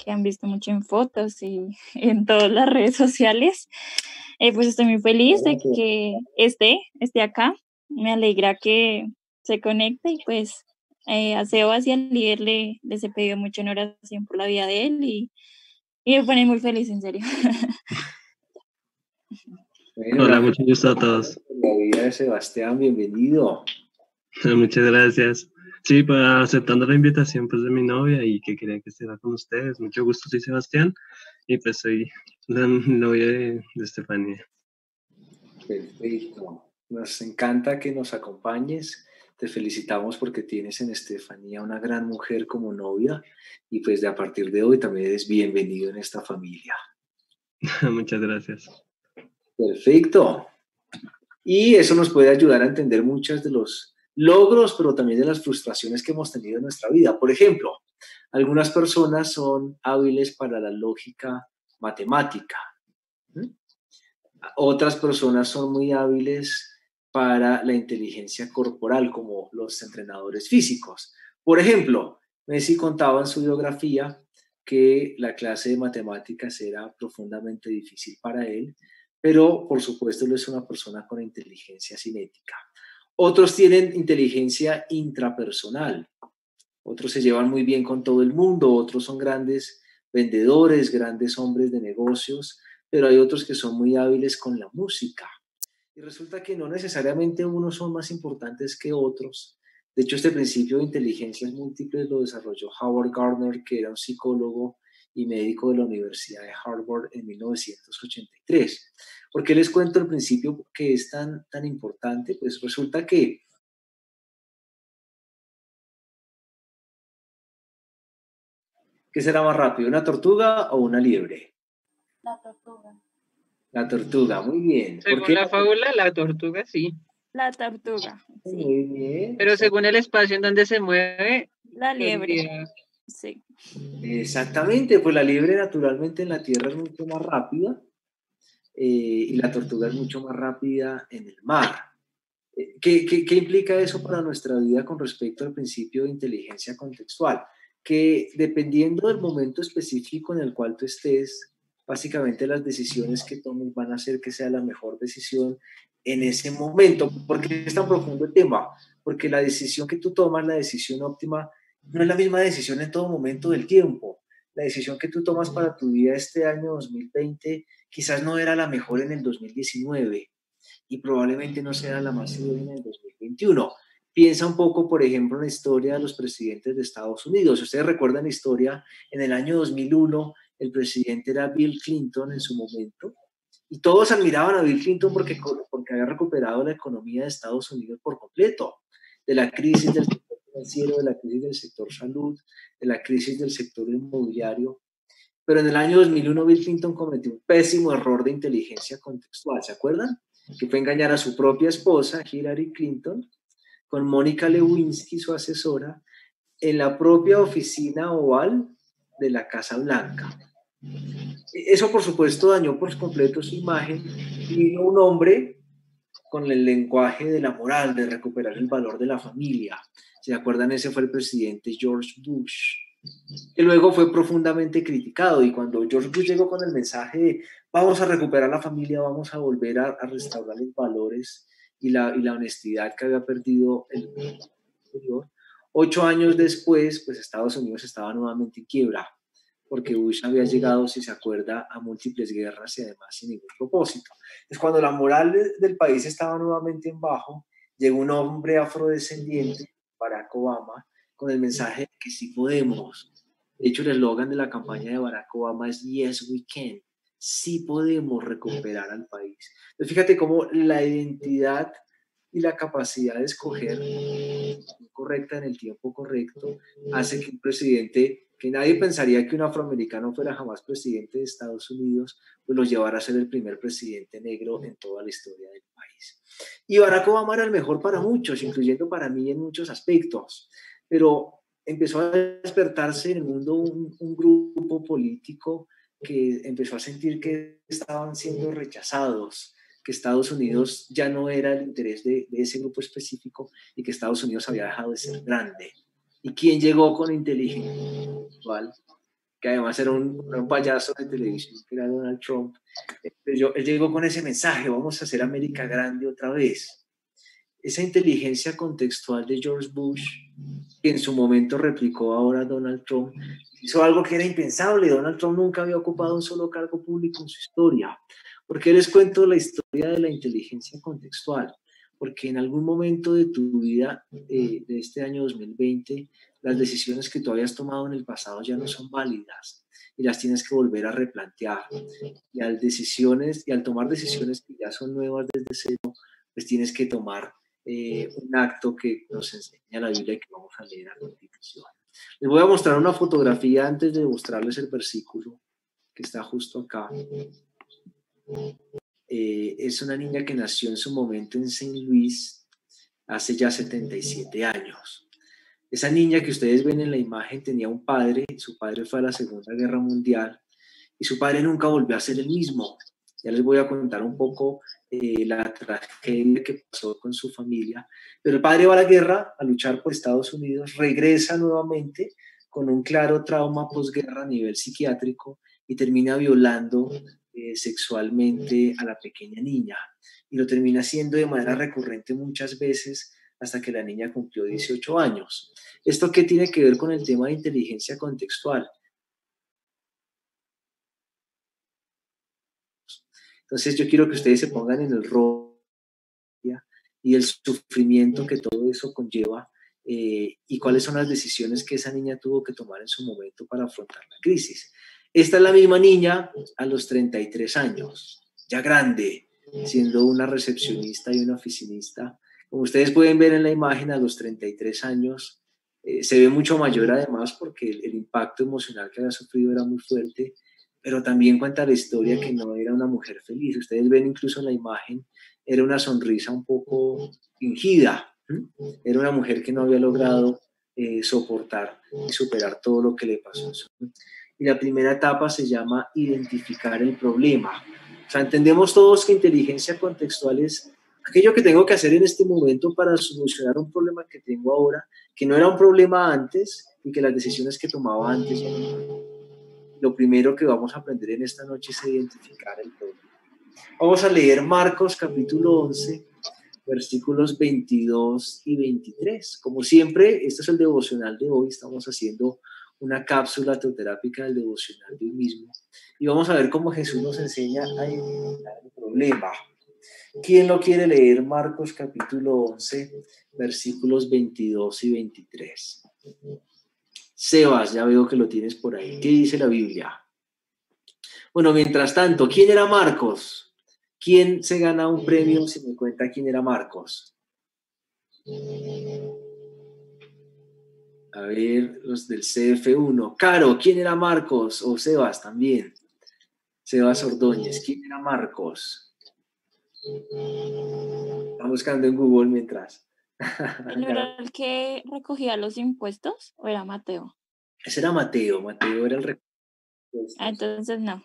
que han visto mucho en fotos y en todas las redes sociales. Pues estoy muy feliz de Gracias. que esté acá. Me alegra que se conecte y pues a Sebas y al líder les he pedido mucho en oración por la vida de él y me pone muy feliz, en serio. Bueno, Hola, una mucho gusto a felicitación todos. por la vida de Sebastián, bienvenido. Muchas gracias. Sí, pues aceptando la invitación pues de mi novia y que quería que estuviera con ustedes. Mucho gusto, soy Sebastián y pues soy la novia de Estefanía. Perfecto. Nos encanta que nos acompañes. Te felicitamos porque tienes en Estefanía una gran mujer como novia y pues a partir de hoy también eres bienvenido en esta familia. Muchas gracias. Perfecto. Y eso nos puede ayudar a entender muchos de los logros, pero también de las frustraciones que hemos tenido en nuestra vida. Por ejemplo, algunas personas son hábiles para la lógica matemática. ¿Mm? Otras personas son muy hábiles para la inteligencia corporal, como los entrenadores físicos. Por ejemplo, Messi contaba en su biografía que la clase de matemáticas era profundamente difícil para él, pero por supuesto él es una persona con inteligencia cinética. Otros tienen inteligencia intrapersonal, otros se llevan muy bien con todo el mundo, otros son grandes vendedores, grandes hombres de negocios, pero hay otros que son muy hábiles con la música. Y resulta que no necesariamente unos son más importantes que otros. De hecho, este principio de inteligencias múltiples lo desarrolló Howard Gardner, que era un psicólogo y médico de la Universidad de Harvard en 1983. ¿Por qué les cuento el principio que es tan importante? Pues resulta que ¿qué será más rápido, una tortuga o una liebre? La tortuga. La tortuga, muy bien. ¿Por Según qué la la tortuga? fábula, la tortuga sí. La tortuga, sí. Muy bien. Pero según el espacio en donde se mueve, La liebre, sería... sí. Exactamente, pues la liebre naturalmente en la tierra es mucho más rápida y la tortuga es mucho más rápida en el mar. ¿Qué implica eso para nuestra vida con respecto al principio de inteligencia contextual? Que dependiendo del momento específico en el cual tú estés, básicamente las decisiones que tomes van a hacer que sea la mejor decisión en ese momento. ¿Por qué es tan profundo el tema? Porque la decisión que tú tomas, la decisión óptima, no es la misma decisión en todo momento del tiempo. La decisión que tú tomas para tu vida este año 2020 quizás no era la mejor en el 2019 y probablemente no sea la más idónea en el 2021. Piensa un poco, por ejemplo, en la historia de los presidentes de Estados Unidos. Si ustedes recuerdan la historia, en el año 2001 el presidente era Bill Clinton en su momento y todos admiraban a Bill Clinton porque había recuperado la economía de Estados Unidos por completo, de la crisis del sector financiero, de la crisis del sector salud, de la crisis del sector inmobiliario. Pero en el año 2001 Bill Clinton cometió un pésimo error de inteligencia contextual, ¿se acuerdan? Que fue engañar a su propia esposa, Hillary Clinton, con Mónica Lewinsky, su asesora, en la propia oficina oval de la Casa Blanca. Eso, por supuesto, dañó por completo su imagen y vino un hombre con el lenguaje de la moral, de recuperar el valor de la familia. ¿Se acuerdan? Ese fue el presidente George Bush, que luego fue profundamente criticado. Y cuando George Bush llegó con el mensaje de vamos a recuperar la familia, vamos a volver a restaurar los valores y la honestidad que había perdido el anterior, 8 años después, pues Estados Unidos estaba nuevamente en quiebra, porque Bush había llegado, si se acuerda, a múltiples guerras y además sin ningún propósito. Es cuando la moral del país estaba nuevamente en bajo, llegó un hombre afrodescendiente, Barack Obama, con el mensaje de que sí podemos. De hecho, el eslogan de la campaña de Barack Obama es Yes, we can. Sí podemos recuperar al país. Entonces, fíjate cómo la identidad y la capacidad de escoger correcta en el tiempo correcto hace que un presidente, que nadie pensaría que un afroamericano fuera jamás presidente de Estados Unidos, pues lo llevara a ser el primer presidente negro en toda la historia del país. Y Barack Obama era el mejor para muchos, incluyendo para mí en muchos aspectos, pero empezó a despertarse en el mundo un grupo político que empezó a sentir que estaban siendo rechazados, que Estados Unidos ya no era el interés de ese grupo específico y que Estados Unidos había dejado de ser grande. ¿Y quién llegó con inteligencia intelectual? que además era un payaso de televisión, que era Donald Trump. Él llegó con ese mensaje: vamos a hacer América grande otra vez. Esa inteligencia contextual de George Bush, que en su momento replicó ahora Donald Trump, hizo algo que era impensable. Donald Trump nunca había ocupado un solo cargo público en su historia. ¿Por qué les cuento la historia de la inteligencia contextual? Porque en algún momento de tu vida, de este año 2020, las decisiones que tú habías tomado en el pasado ya no son válidas y las tienes que volver a replantear. Y al tomar decisiones que ya son nuevas desde cero, pues tienes que tomar un acto que nos enseña la Biblia y que vamos a leer a continuación. Les voy a mostrar una fotografía antes de mostrarles el versículo que está justo acá. Es una niña que nació en su momento en Saint Louis hace ya 77 años. Esa niña que ustedes ven en la imagen tenía un padre, su padre fue a la Segunda Guerra Mundial y su padre nunca volvió a ser el mismo. Ya les voy a contar un poco la tragedia que pasó con su familia, pero el padre va a la guerra a luchar por Estados Unidos, regresa nuevamente con un claro trauma posguerra a nivel psiquiátrico y termina violando sexualmente a la pequeña niña, y lo termina haciendo de manera recurrente muchas veces hasta que la niña cumplió 18 años. ¿Esto qué tiene que ver con el tema de inteligencia contextual? Entonces yo quiero que ustedes se pongan en el rol y el sufrimiento que todo eso conlleva, y cuáles son las decisiones que esa niña tuvo que tomar en su momento para afrontar la crisis. Esta es la misma niña a los 33 años, ya grande, siendo una recepcionista y una oficinista. Como ustedes pueden ver en la imagen, a los 33 años se ve mucho mayor además, porque el impacto emocional que había sufrido era muy fuerte, pero también cuenta la historia que no era una mujer feliz. Ustedes ven incluso en la imagen, era una sonrisa un poco fingida. Era una mujer que no había logrado soportar y superar todo lo que le pasó. Y la primera etapa se llama identificar el problema. O sea, entendemos todos que inteligencia contextual es aquello que tengo que hacer en este momento para solucionar un problema que tengo ahora, que no era un problema antes y que las decisiones que tomaba antes ya no. Lo primero que vamos a aprender en esta noche es identificar el problema. Vamos a leer Marcos capítulo 11, versículos 22 y 23. Como siempre, este es el devocional de hoy. Estamos haciendo una cápsula teoterápica del devocional de hoy mismo. Y vamos a ver cómo Jesús nos enseña a identificar el problema. ¿Quién lo quiere leer? Marcos capítulo 11, versículos 22 y 23. Sebas, ya veo que lo tienes por ahí. ¿Qué dice la Biblia? Bueno, mientras tanto, ¿quién era Marcos? ¿Quién se gana un premio si me cuenta quién era Marcos? A ver, los del CF1. Caro, ¿quién era Marcos? O Sebas también. Sebas Ordóñez, ¿quién era Marcos? Estamos buscando en Google mientras. ¿No era el que recogía los impuestos o era Mateo? Ese era Mateo. Mateo era el recogedor. Entonces no.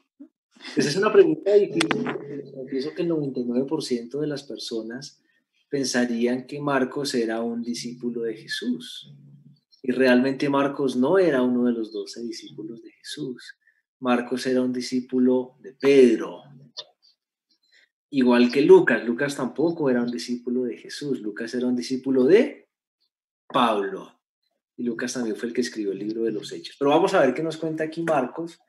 Esa es una pregunta difícil, porque pienso que el 99% de las personas pensarían que Marcos era un discípulo de Jesús. Y realmente Marcos no era uno de los 12 discípulos de Jesús. Marcos era un discípulo de Pedro. Igual que Lucas. Lucas tampoco era un discípulo de Jesús. Lucas era un discípulo de Pablo. Y Lucas también fue el que escribió el libro de los Hechos. Pero vamos a ver qué nos cuenta aquí Marcos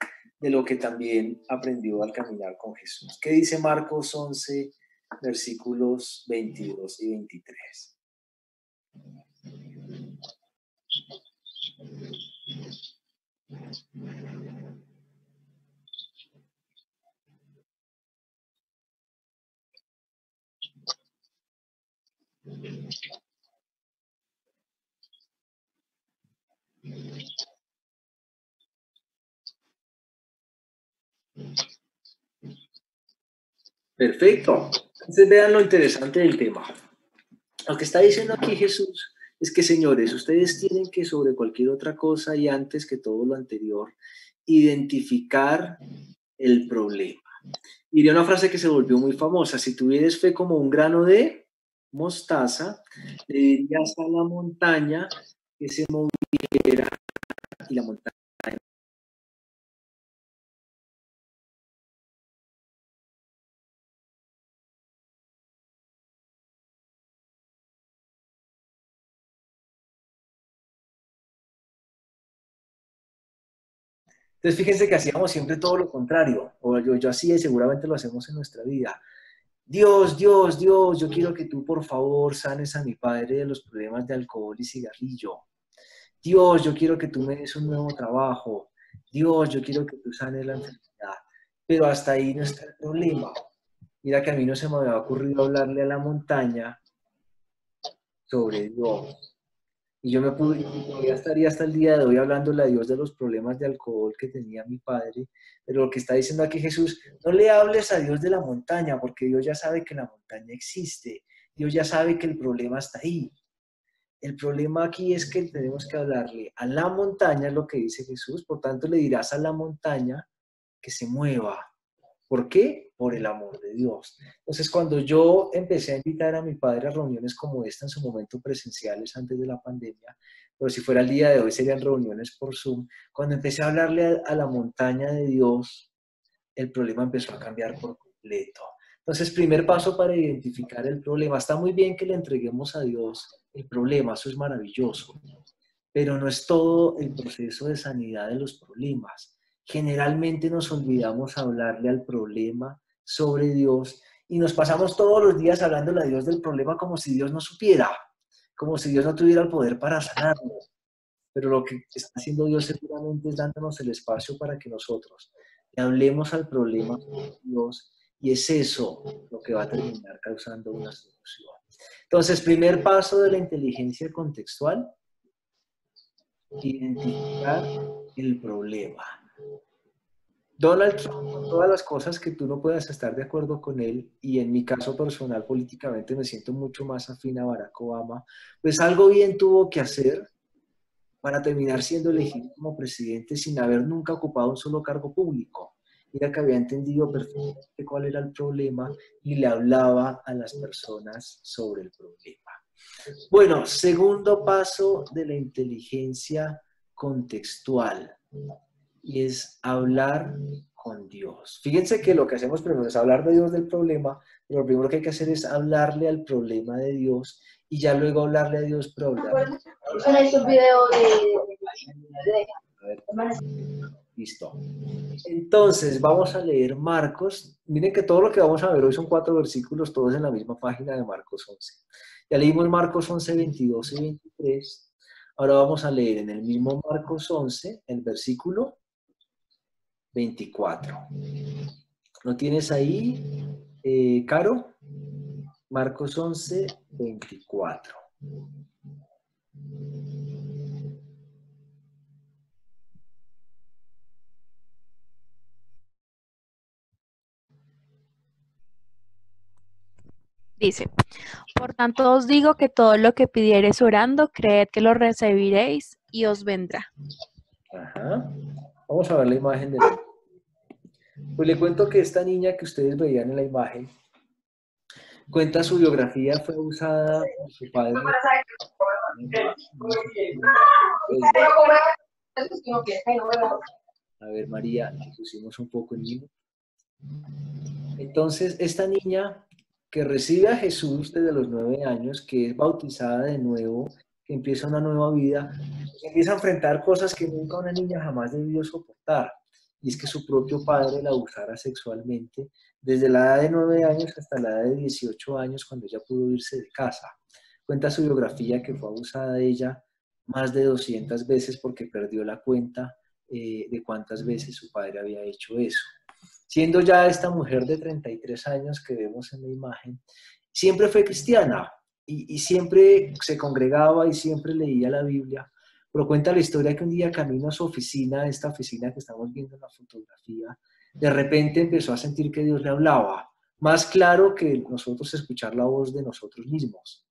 de lo que también aprendió al caminar con Jesús. ¿Qué dice Marcos 11, versículos 22 y 23? Perfecto. Entonces vean lo interesante del tema. Lo que está diciendo aquí Jesús es que, señores, ustedes tienen que, sobre cualquier otra cosa y antes que todo lo anterior, identificar el problema. Y de una frase que se volvió muy famosa: si tuvieras fe como un grano de mostaza, le dirías a la montaña que se moviera y la montaña Entonces, fíjense que hacíamos siempre todo lo contrario, o yo hacía y seguramente lo hacemos en nuestra vida. Dios, Dios, Dios, yo quiero que tú por favor sanes a mi padre de los problemas de alcohol y cigarrillo. Dios, yo quiero que tú me des un nuevo trabajo. Dios, yo quiero que tú sanes la enfermedad. Pero hasta ahí no está el problema. Mira que a mí no se me había ocurrido hablarle a la montaña sobre Dios. Y yo todavía estaría hasta el día de hoy hablándole a Dios de los problemas de alcohol que tenía mi padre. Pero lo que está diciendo aquí Jesús, no le hables a Dios de la montaña, porque Dios ya sabe que la montaña existe. Dios ya sabe que el problema está ahí. El problema aquí es que tenemos que hablarle a la montaña, es lo que dice Jesús. Por tanto, le dirás a la montaña que se mueva. ¿Por qué? Por el amor de Dios. Entonces, cuando yo empecé a invitar a mi padre a reuniones como esta, en su momento presenciales antes de la pandemia, pero si fuera el día de hoy serían reuniones por Zoom, cuando empecé a hablarle a la montaña de Dios, el problema empezó a cambiar por completo. Entonces, primer paso para identificar el problema. Está muy bien que le entreguemos a Dios el problema, eso es maravilloso, pero no es todo el proceso de sanidad de los problemas. Generalmente nos olvidamos hablarle al problema sobre Dios y nos pasamos todos los días hablándole a Dios del problema como si Dios no supiera, como si Dios no tuviera el poder para sanarlo. Pero lo que está haciendo Dios seguramente es dándonos el espacio para que nosotros le hablemos al problema de Dios y es eso lo que va a terminar causando una solución. Entonces, primer paso de la inteligencia contextual, identificar el problema. Donald Trump, con todas las cosas que tú no puedas estar de acuerdo con él, y en mi caso personal políticamente me siento mucho más afín a Barack Obama, pues algo bien tuvo que hacer para terminar siendo elegido como presidente sin haber nunca ocupado un solo cargo público. Mira que había entendido perfectamente cuál era el problema y le hablaba a las personas sobre el problema. Bueno, segundo paso de la inteligencia contextual y es hablar con Dios. Fíjense que lo que hacemos primero es hablar de Dios del problema, pero lo primero que hay que hacer es hablarle al problema de Dios y ya luego hablarle a Dios pero hablar. Listo. Entonces, vamos a leer Marcos. Miren que todo lo que vamos a ver hoy son 4 versículos, todos en la misma página de Marcos 11. Ya leímos Marcos 11, 22 y 23. Ahora vamos a leer en el mismo Marcos 11, el versículo 24. ¿Lo tienes ahí, Caro? Marcos 11, 24. Dice, por tanto os digo que todo lo que pidiereis orando, creed que lo recibiréis y os vendrá. Ajá. Vamos a ver la imagen de la... Pues le cuento que esta niña que ustedes veían en la imagen, cuenta su biografía, fue usada por su padre. A ver, María, le pusimos un poco en vivo. Entonces, esta niña que recibe a Jesús desde los 9 años, que es bautizada de nuevo, que empieza una nueva vida, empieza a enfrentar cosas que nunca una niña jamás debió soportar. Y es que su propio padre la abusara sexualmente desde la edad de 9 años hasta la edad de 18 años, cuando ella pudo irse de casa. Cuenta su biografía que fue abusada de ella más de 200 veces porque perdió la cuenta de cuántas veces su padre había hecho eso. Siendo ya esta mujer de 33 años que vemos en la imagen, siempre fue cristiana y siempre se congregaba y siempre leía la Biblia, pero cuenta la historia que un día camino a su oficina, esta oficina que estamos viendo en la fotografía, de repente empezó a sentir que Dios le hablaba, más claro que nosotros escuchar la voz de nosotros mismos.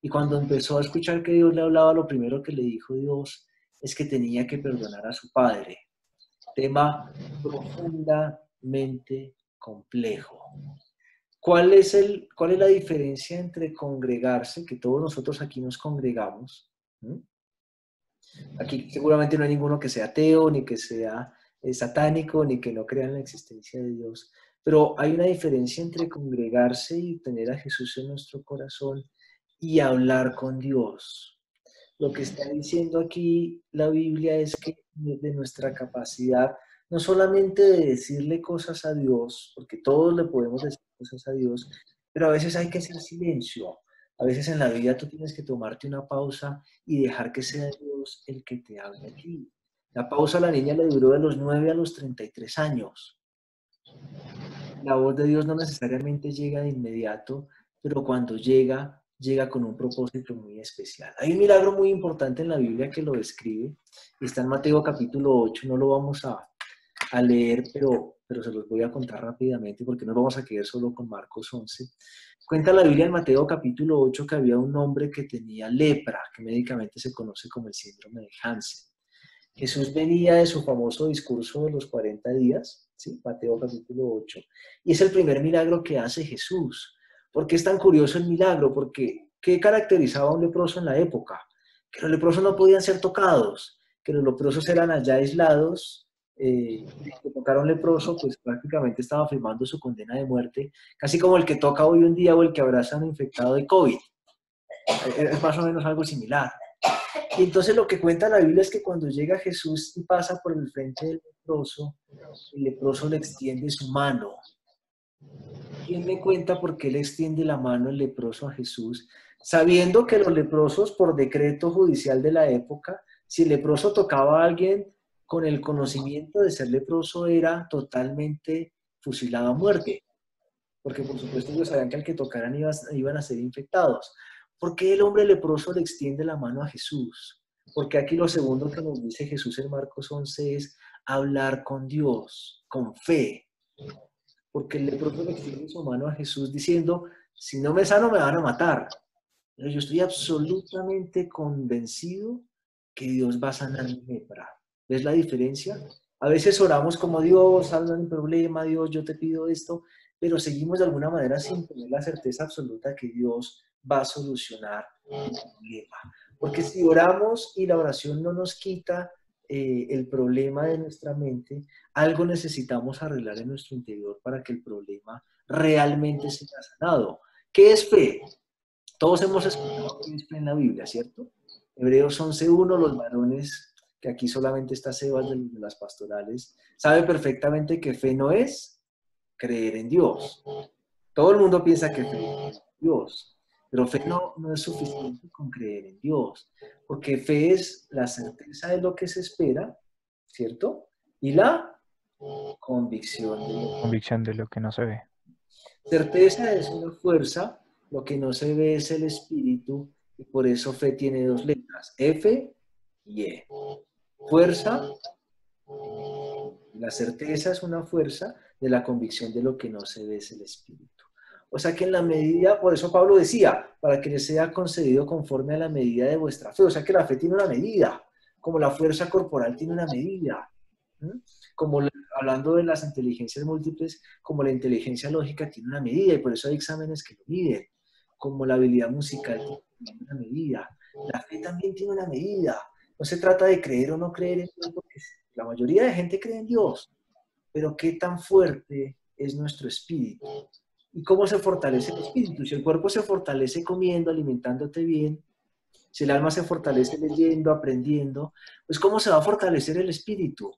Y cuando empezó a escuchar que Dios le hablaba, lo primero que le dijo Dios es que tenía que perdonar a su padre. Tema profundamente complejo. ¿Cuál es la diferencia entre congregarse, que todos nosotros aquí nos congregamos? Aquí seguramente no hay ninguno que sea ateo, ni que sea satánico, ni que no crea en la existencia de Dios. Pero hay una diferencia entre congregarse y tener a Jesús en nuestro corazón y hablar con Dios. Lo que está diciendo aquí la Biblia es que de nuestra capacidad no solamente de decirle cosas a Dios, porque todos le podemos decir cosas a Dios, pero a veces hay que hacer silencio. A veces en la vida tú tienes que tomarte una pausa y dejar que sea Dios el que te hable a ti. La pausa a la niña le duró de los 9 a los 33 años. La voz de Dios no necesariamente llega de inmediato, pero cuando llega, llega con un propósito muy especial. Hay un milagro muy importante en la Biblia que lo describe, y está en Mateo capítulo 8, no lo vamos a leer, pero se los voy a contar rápidamente porque no vamos a quedar solo con Marcos 11. Cuenta la Biblia en Mateo capítulo 8 que había un hombre que tenía lepra, que médicamente se conoce como el síndrome de Hansen. Jesús venía de su famoso discurso de los 40 días, ¿sí? Mateo capítulo 8, y es el primer milagro que hace Jesús. ¿Por qué es tan curioso el milagro? Porque ¿qué caracterizaba a un leproso en la época? Que los leprosos no podían ser tocados, que los leprosos eran allá aislados, que tocar a un leproso pues prácticamente estaba firmando su condena de muerte, casi como el que toca hoy un día o el que abraza a un infectado de COVID. Es más o menos algo similar. Y entonces lo que cuenta la Biblia es que cuando llega Jesús y pasa por el frente del leproso, el leproso le extiende su mano. ¿Quién me cuenta por qué le extiende la mano el leproso a Jesús? Sabiendo que los leprosos, por decreto judicial de la época, si el leproso tocaba a alguien con el conocimiento de ser leproso, era totalmente fusilado a muerte. Porque por supuesto ellos sabían que al que tocaran iban a ser infectados. ¿Por qué el hombre leproso le extiende la mano a Jesús? Porque aquí lo segundo que nos dice Jesús en Marcos 11 es hablar con Dios, con fe. Porque el leproso le extiende su mano a Jesús diciendo, si no me sano me van a matar. Pero yo estoy absolutamente convencido que Dios va a sanar mi lepra. ¿Ves la diferencia? A veces oramos como Dios, salva mi problema, Dios, yo te pido esto, pero seguimos de alguna manera sin tener la certeza absoluta que Dios va a solucionar el problema. Porque si oramos y la oración no nos quita el problema de nuestra mente, algo necesitamos arreglar en nuestro interior para que el problema realmente sea sanado. ¿Qué es fe? Todos hemos escuchado qué es fe en la Biblia, ¿cierto? Hebreos 11:1, los varones, que aquí solamente está Sebas de las pastorales, sabe perfectamente que fe no es creer en Dios. Todo el mundo piensa que fe es en Dios, pero fe no es suficiente con creer en Dios, porque fe es la certeza de lo que se espera, ¿cierto? Y la Convicción de lo que no se ve. Certeza es una fuerza, lo que no se ve es el espíritu, y por eso fe tiene dos letras, F y E. Fuerza, la certeza es una fuerza de la convicción de lo que no se ve es el espíritu. O sea que en la medida, por eso Pablo decía, para que les sea concedido conforme a la medida de vuestra fe. O sea que la fe tiene una medida, como la fuerza corporal tiene una medida. Como hablando de las inteligencias múltiples, como la inteligencia lógica tiene una medida y por eso hay exámenes que lo miden, como la habilidad musical tiene una medida. La fe también tiene una medida. No se trata de creer o no creer en Dios, porque la mayoría de gente cree en Dios, pero ¿qué tan fuerte es nuestro espíritu? ¿Y cómo se fortalece el espíritu? Si el cuerpo se fortalece comiendo, alimentándote bien, si el alma se fortalece leyendo, aprendiendo, pues ¿cómo se va a fortalecer el espíritu?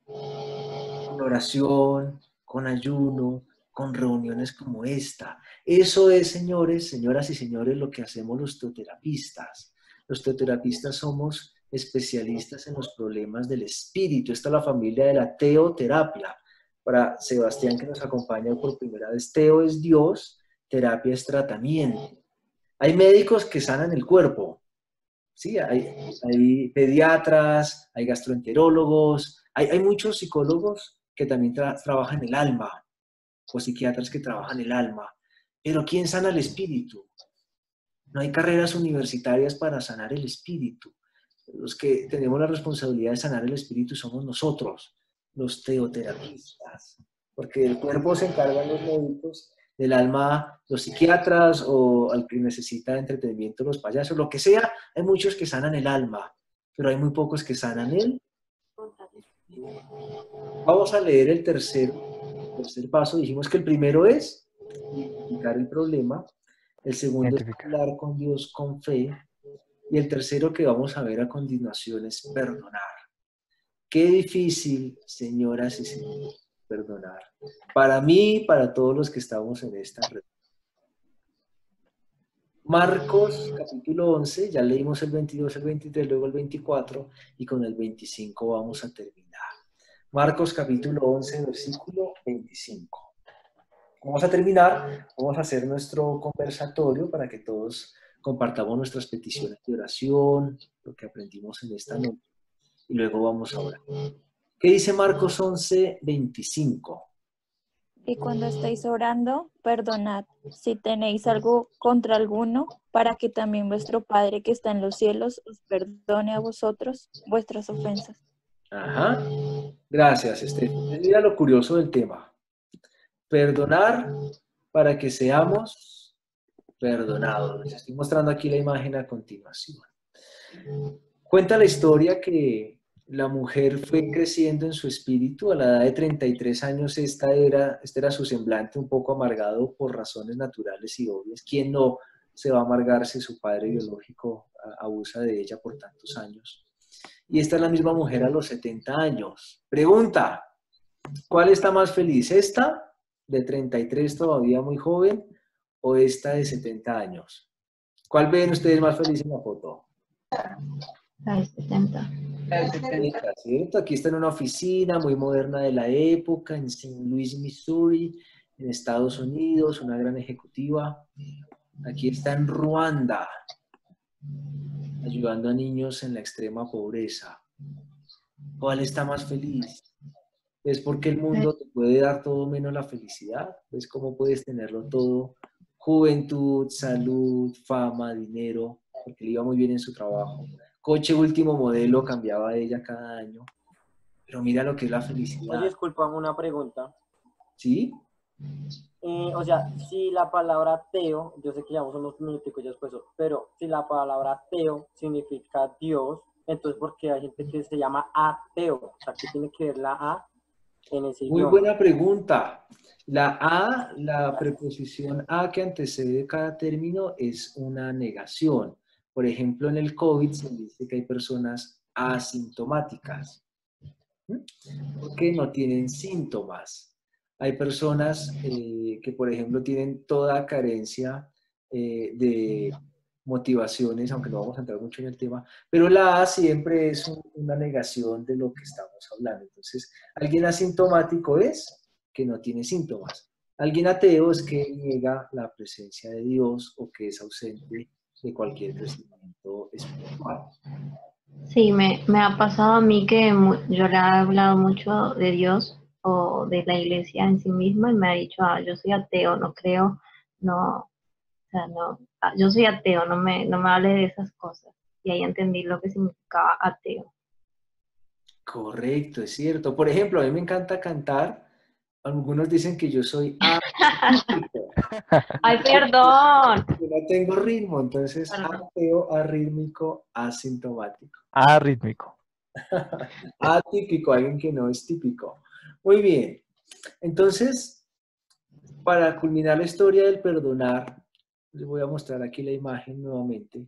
Con oración, con ayuno, con reuniones como esta. Eso es, señores, señoras y señores, lo que hacemos los teoterapistas. Los teoterapistas somos especialistas en los problemas del espíritu. Esta es la familia de la teoterapia. Para Sebastián, que nos acompaña por primera vez, teo es Dios, terapia es tratamiento. Hay médicos que sanan el cuerpo, ¿sí? Hay pediatras, hay gastroenterólogos, hay muchos psicólogos que también trabajan el alma, o psiquiatras que trabajan el alma. Pero ¿quién sana el espíritu? No hay carreras universitarias para sanar el espíritu. Los que tenemos la responsabilidad de sanar el espíritu somos nosotros, los teoterapistas, porque del cuerpo se encargan los médicos, del alma los psiquiatras o al que necesita entretenimiento los payasos, lo que sea. Hay muchos que sanan el alma, pero hay muy pocos que sanan el. Vamos a leer el tercer paso. Dijimos que el primero es identificar el problema, el segundo es hablar con Dios con fe, y el tercero que vamos a ver a continuación es perdonar. Qué difícil, señoras y señores, perdonar. Para mí y para todos los que estamos en esta red. Marcos, capítulo 11, ya leímos el 22, el 23, luego el 24, y con el 25 vamos a terminar. Marcos, capítulo 11, versículo 25. Vamos a terminar, vamos a hacer nuestro conversatorio para que todos compartamos nuestras peticiones de oración, lo que aprendimos en esta noche, y luego vamos a orar. ¿Qué dice Marcos 11, 25? Y cuando estéis orando, perdonad si tenéis algo contra alguno, para que también vuestro Padre que está en los cielos os perdone a vosotros vuestras ofensas. Ajá. Gracias, Estefan. Mira lo curioso del tema. Perdonar para que seamos perdonados. Les estoy mostrando aquí la imagen a continuación. Cuenta la historia que la mujer fue creciendo en su espíritu. A la edad de 33 años, este era su semblante un poco amargado por razones naturales y obvias. ¿Quién no se va a amargar si su padre biológico abusa de ella por tantos años? Y esta es la misma mujer a los 70 años. Pregunta, ¿cuál está más feliz? ¿Esta de 33 todavía muy joven o esta de 70 años? ¿Cuál ven ustedes más feliz en la foto? La de 70. ¿Cierto? Aquí está en una oficina muy moderna de la época, en St. Louis, Missouri, en Estados Unidos, una gran ejecutiva. Aquí está en Ruanda, ayudando a niños en la extrema pobreza. ¿Cuál está más feliz? ¿Es porque el mundo te puede dar todo menos la felicidad? ¿Ves cómo puedes tenerlo todo? Juventud, salud, fama, dinero, porque le iba muy bien en su trabajo. Coche último modelo, cambiaba ella cada año. Pero mira lo que es la felicidad. Oye, disculpa, una pregunta. ¿Sí? O sea, si la palabra ateo, yo sé que llevamos unos minuticos ya después, pero si la palabra ateo significa Dios, entonces ¿por qué hay gente que se llama ateo? O sea, ¿qué tiene que ver la A en ese Muy idioma? buena pregunta. La A, la preposición A que antecede cada término es una negación. Por ejemplo, en el COVID se dice que hay personas asintomáticas, porque no tienen síntomas. Hay personas que, por ejemplo, tienen toda carencia de motivaciones, aunque no vamos a entrar mucho en el tema, pero la A siempre es una negación de lo que estamos hablando. Entonces, alguien asintomático es que no tiene síntomas. Alguien ateo es que niega la presencia de Dios o que es ausente de cualquier crecimiento espiritual. Sí, me ha pasado a mí que yo le he hablado mucho de Dios o de la iglesia en sí misma y me ha dicho, yo soy ateo, no creo, no, o sea, no, yo soy ateo, no me hable de esas cosas. Y ahí entendí lo que significaba ateo. Correcto, es cierto. Por ejemplo, a mí me encanta cantar. Algunos dicen que yo soy arrítmico. ¡Ay, perdón! Que no tengo ritmo, entonces Perdón. ateo, arrítmico, asintomático. Arrítmico. Atípico, alguien que no es típico. Muy bien. Entonces, para culminar la historia del perdonar, les voy a mostrar aquí la imagen nuevamente.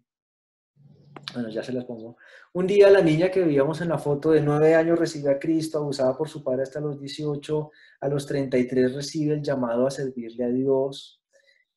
Bueno, ya se las pongo. Un día la niña que veíamos en la foto de 9 años recibe a Cristo, abusada por su padre hasta los 18, a los 33 recibe el llamado a servirle a Dios.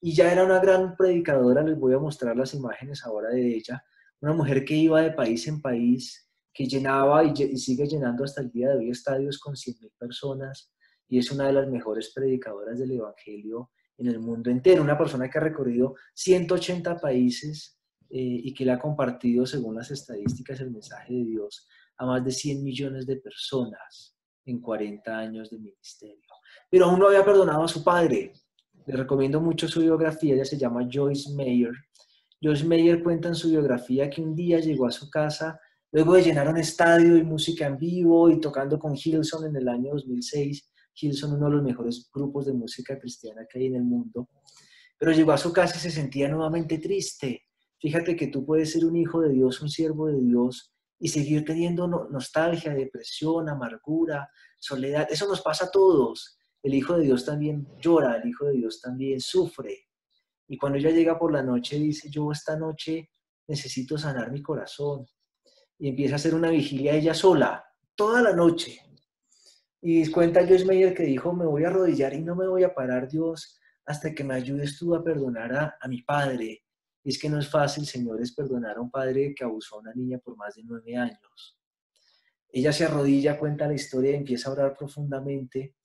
Y ya era una gran predicadora, les voy a mostrar las imágenes ahora de ella. Una mujer que iba de país en país, que llenaba y sigue llenando hasta el día de hoy estadios con 100,000 personas. Y es una de las mejores predicadoras del Evangelio en el mundo entero. Una persona que ha recorrido 180 países y que le ha compartido, según las estadísticas, el mensaje de Dios a más de 100 millones de personas en 40 años de ministerio. Pero aún no había perdonado a su padre. Les recomiendo mucho su biografía, ella se llama Joyce Meyer. Joyce Meyer cuenta en su biografía que un día llegó a su casa, luego de llenar un estadio y música en vivo y tocando con Hillsong en el año 2006. Hillsong, uno de los mejores grupos de música cristiana que hay en el mundo. Pero llegó a su casa y se sentía nuevamente triste. Fíjate que tú puedes ser un hijo de Dios, un siervo de Dios, y seguir teniendo nostalgia, depresión, amargura, soledad. Eso nos pasa a todos. El Hijo de Dios también llora, el Hijo de Dios también sufre. Y cuando ella llega por la noche, dice, yo esta noche necesito sanar mi corazón. Y empieza a hacer una vigilia ella sola. toda la noche. Y cuenta Joyce Meyer que dijo, me voy a arrodillar y no me voy a parar, Dios, hasta que me ayudes tú a perdonar a mi padre. Y es que no es fácil, señores, perdonar a un padre que abusó a una niña por más de 9 años. Ella se arrodilla, cuenta la historia y empieza a orar profundamente.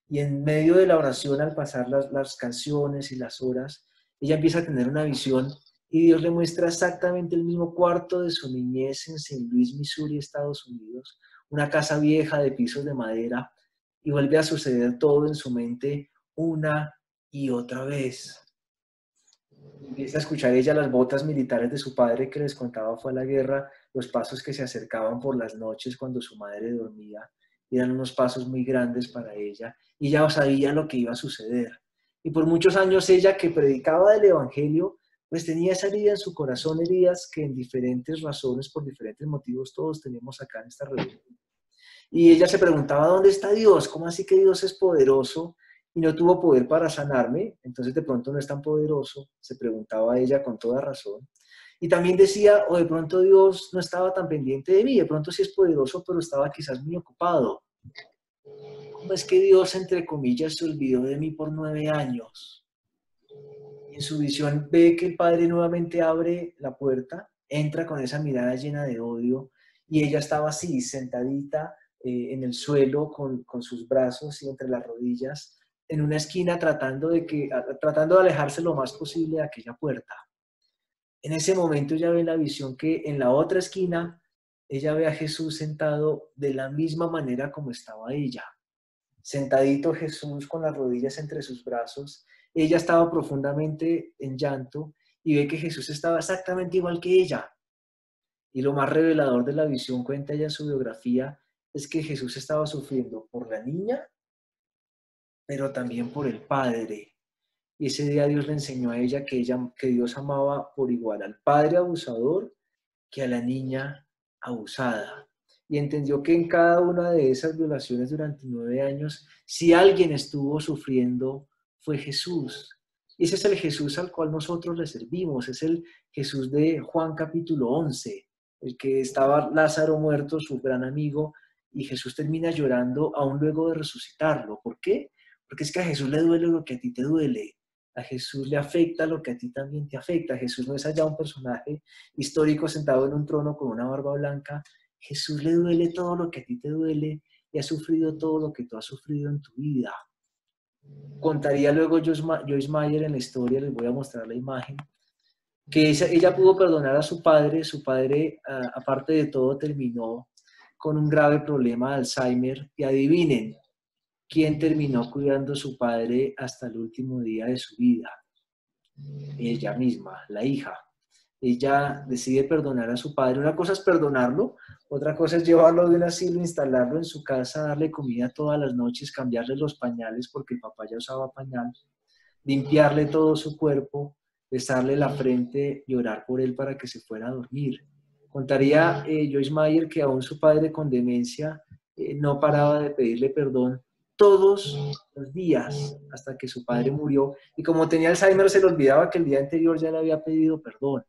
Y en medio de la oración, al pasar las canciones y las horas, ella empieza a tener una visión y Dios le muestra exactamente el mismo cuarto de su niñez en St. Louis, Missouri, Estados Unidos, una casa vieja de pisos de madera, y vuelve a suceder todo en su mente una y otra vez. Empieza a escuchar ella las botas militares de su padre que les contaba fue a la guerra, los pasos que se acercaban por las noches cuando su madre dormía, y eran unos pasos muy grandes para ella, y ya sabía lo que iba a suceder. Y por muchos años ella, que predicaba el evangelio, pues tenía esa herida en su corazón, heridas que en diferentes razones, por diferentes motivos, todos tenemos acá en esta reunión. Y ella se preguntaba, ¿dónde está Dios? ¿Cómo así que Dios es poderoso y no tuvo poder para sanarme? Entonces de pronto no es tan poderoso, se preguntaba ella con toda razón. Y también decía, o de pronto Dios no estaba tan pendiente de mí, de pronto sí es poderoso, pero estaba quizás muy ocupado. ¿Cómo es que Dios, entre comillas, se olvidó de mí por 9 años? Y en su visión ve que el padre nuevamente abre la puerta, entra con esa mirada llena de odio, y ella estaba así, sentadita en el suelo, con sus brazos y entre las rodillas, en una esquina tratando de alejarse lo más posible de aquella puerta. En ese momento ella ve la visión que en la otra esquina, ella ve a Jesús sentado de la misma manera como estaba ella. Sentadito Jesús con las rodillas entre sus brazos, ella estaba profundamente en llanto y ve que Jesús estaba exactamente igual que ella. Y lo más revelador de la visión, cuenta ella en su biografía, es que Jesús estaba sufriendo por la niña, pero también por el padre. Y ese día Dios le enseñó a ella que Dios amaba por igual al padre abusador que a la niña abusada. Y entendió que en cada una de esas violaciones durante 9 años, si alguien estuvo sufriendo, fue Jesús. Y ese es el Jesús al cual nosotros le servimos, es el Jesús de Juan capítulo 11, el que estaba Lázaro muerto, su gran amigo, y Jesús termina llorando aún luego de resucitarlo. ¿Por qué? Porque es que a Jesús le duele lo que a ti te duele. A Jesús le afecta lo que a ti también te afecta. Jesús no es allá un personaje histórico sentado en un trono con una barba blanca. Jesús le duele todo lo que a ti te duele y ha sufrido todo lo que tú has sufrido en tu vida. Contaría luego Joyce Meyer en la historia, les voy a mostrar la imagen, que ella pudo perdonar a su padre, aparte de todo terminó con un grave problema de Alzheimer, y adivinen, ¿quién terminó cuidando a su padre hasta el último día de su vida? Ella misma, la hija. Ella decide perdonar a su padre. Una cosa es perdonarlo, otra cosa es llevarlo de un asilo, instalarlo en su casa, darle comida todas las noches, cambiarle los pañales porque el papá ya usaba pañal, limpiarle todo su cuerpo, besarle la frente y orar por él para que se fuera a dormir. Contaría Joyce Meyer que aún su padre con demencia no paraba de pedirle perdón todos los días hasta que su padre murió, y como tenía Alzheimer se le olvidaba que el día anterior ya le había pedido perdón.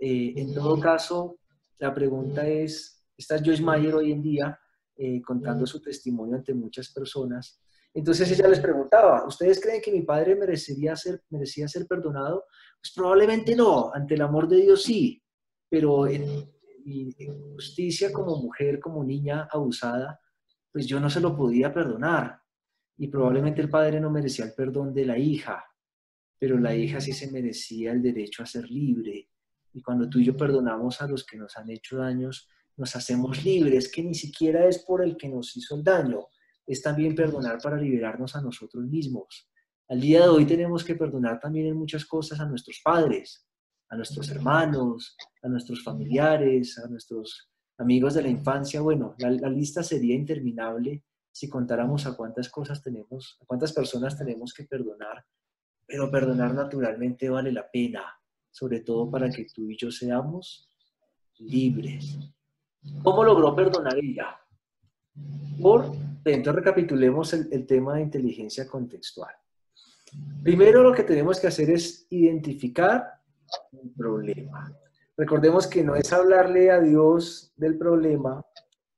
En todo caso, la pregunta es, está Joyce Meyer hoy en día contando su testimonio ante muchas personas. Entonces ella les preguntaba, ¿ustedes creen que mi padre merecía ser perdonado? Pues probablemente no, ante el amor de Dios sí, pero en justicia como mujer, como niña abusada, pues yo no se lo podía perdonar. Y probablemente el padre no merecía el perdón de la hija, pero la hija sí se merecía el derecho a ser libre. Y cuando tú y yo perdonamos a los que nos han hecho daños, nos hacemos libres, que ni siquiera es por el que nos hizo el daño, es también perdonar para liberarnos a nosotros mismos. Al día de hoy tenemos que perdonar también en muchas cosas a nuestros padres, a nuestros hermanos, a nuestros familiares, a nuestros amigos de la infancia. Bueno, la lista sería interminable si contáramos a cuántas personas tenemos que perdonar, pero perdonar naturalmente vale la pena, sobre todo para que tú y yo seamos libres. ¿Cómo logró perdonar ella? Entonces recapitulemos el tema de inteligencia contextual. Primero lo que tenemos que hacer es identificar el problema. Recordemos que no es hablarle a Dios del problema,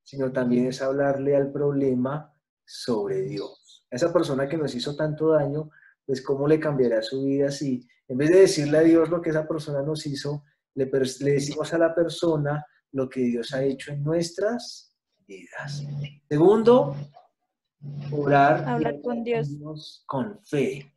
sino también es hablarle al problema sobre Dios. A esa persona que nos hizo tanto daño, pues cómo le cambiará su vida si en vez de decirle a Dios lo que esa persona nos hizo, le decimos a la persona lo que Dios ha hecho en nuestras vidas. Segundo, orar y Hablar con Dios. con fe.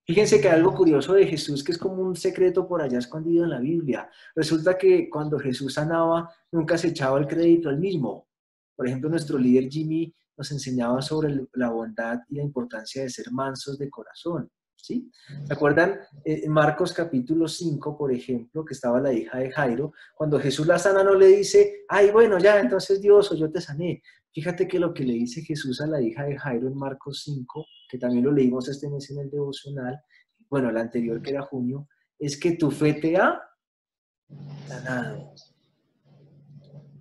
Fíjense que hay algo curioso de Jesús que es como un secreto por allá escondido en la Biblia. Resulta que cuando Jesús sanaba, nunca se echaba el crédito al mismo. Por ejemplo, nuestro líder Jimmy nos enseñaba sobre la bondad y la importancia de ser mansos de corazón. ¿Sí? ¿Se acuerdan en Marcos capítulo 5, por ejemplo, que estaba la hija de Jairo? Cuando Jesús la sana no le dice, ay, bueno, ya, entonces Dios o yo te sané. Fíjate que lo que le dice Jesús a la hija de Jairo en Marcos 5, que también lo leímos este mes en el devocional, bueno, el anterior que era junio, es que tu fe te ha sanado.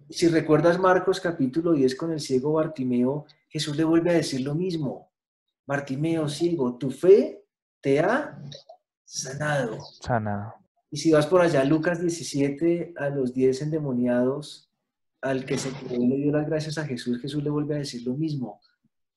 Si recuerdas Marcos capítulo 10 con el ciego Bartimeo, Jesús le vuelve a decir lo mismo. Bartimeo, ciego, tu fe te ha sanado. Y si vas por allá, Lucas 17, a los 10 endemoniados, al que se curó y le dio las gracias a Jesús, Jesús le vuelve a decir lo mismo.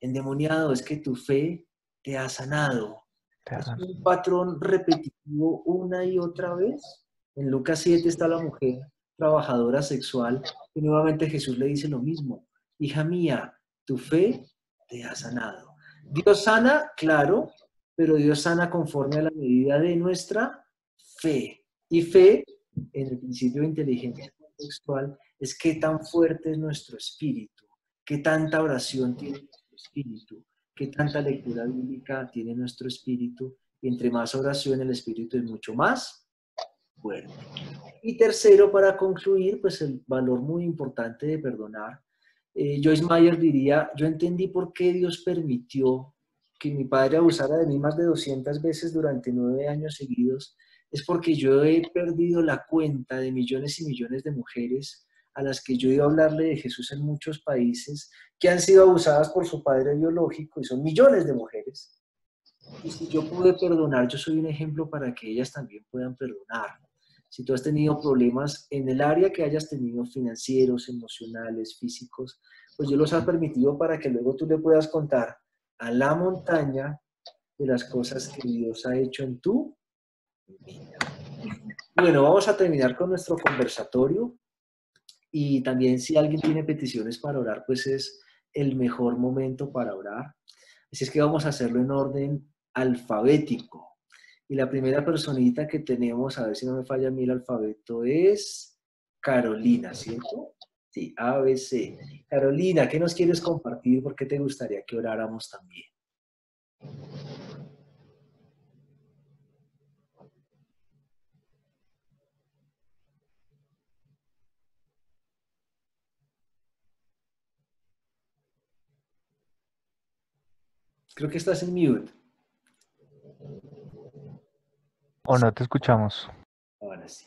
Endemoniado, es que tu fe te ha sanado. Es un patrón repetitivo una y otra vez. En Lucas 7 está la mujer trabajadora sexual y nuevamente Jesús le dice lo mismo. Hija mía, tu fe te ha sanado. Dios sana, claro, pero Dios sana conforme a la medida de nuestra fe. Y fe, en el principio de inteligencia contextual, es qué tan fuerte es nuestro espíritu, qué tanta oración tiene nuestro espíritu, qué tanta lectura bíblica tiene nuestro espíritu. Y entre más oración, el espíritu es mucho más fuerte. Y tercero, para concluir, pues el valor muy importante de perdonar. Joyce Meyer diría, yo entendí por qué Dios permitió que mi padre abusara de mí más de 200 veces durante 9 años seguidos, es porque yo he perdido la cuenta de millones y millones de mujeres a las que yo he ido a hablarle de Jesús en muchos países, que han sido abusadas por su padre biológico, y son millones de mujeres. Y si yo pude perdonar, yo soy un ejemplo para que ellas también puedan perdonar. Si tú has tenido problemas en el área que hayas tenido, financieros, emocionales, físicos, pues Dios los ha permitido para que luego tú le puedas contar a la montaña de las cosas que Dios ha hecho en tu vida. Bueno, vamos a terminar con nuestro conversatorio y también si alguien tiene peticiones para orar, pues es el mejor momento para orar. Así es que vamos a hacerlo en orden alfabético. Y la primera personita que tenemos, a ver si no me falla a mí el alfabeto, es Carolina, ¿cierto? Sí, A, B, C. Carolina, ¿qué nos quieres compartir? ¿Por qué te gustaría que oráramos también? Creo que estás en mute. ¿O no te escuchamos? Ahora sí.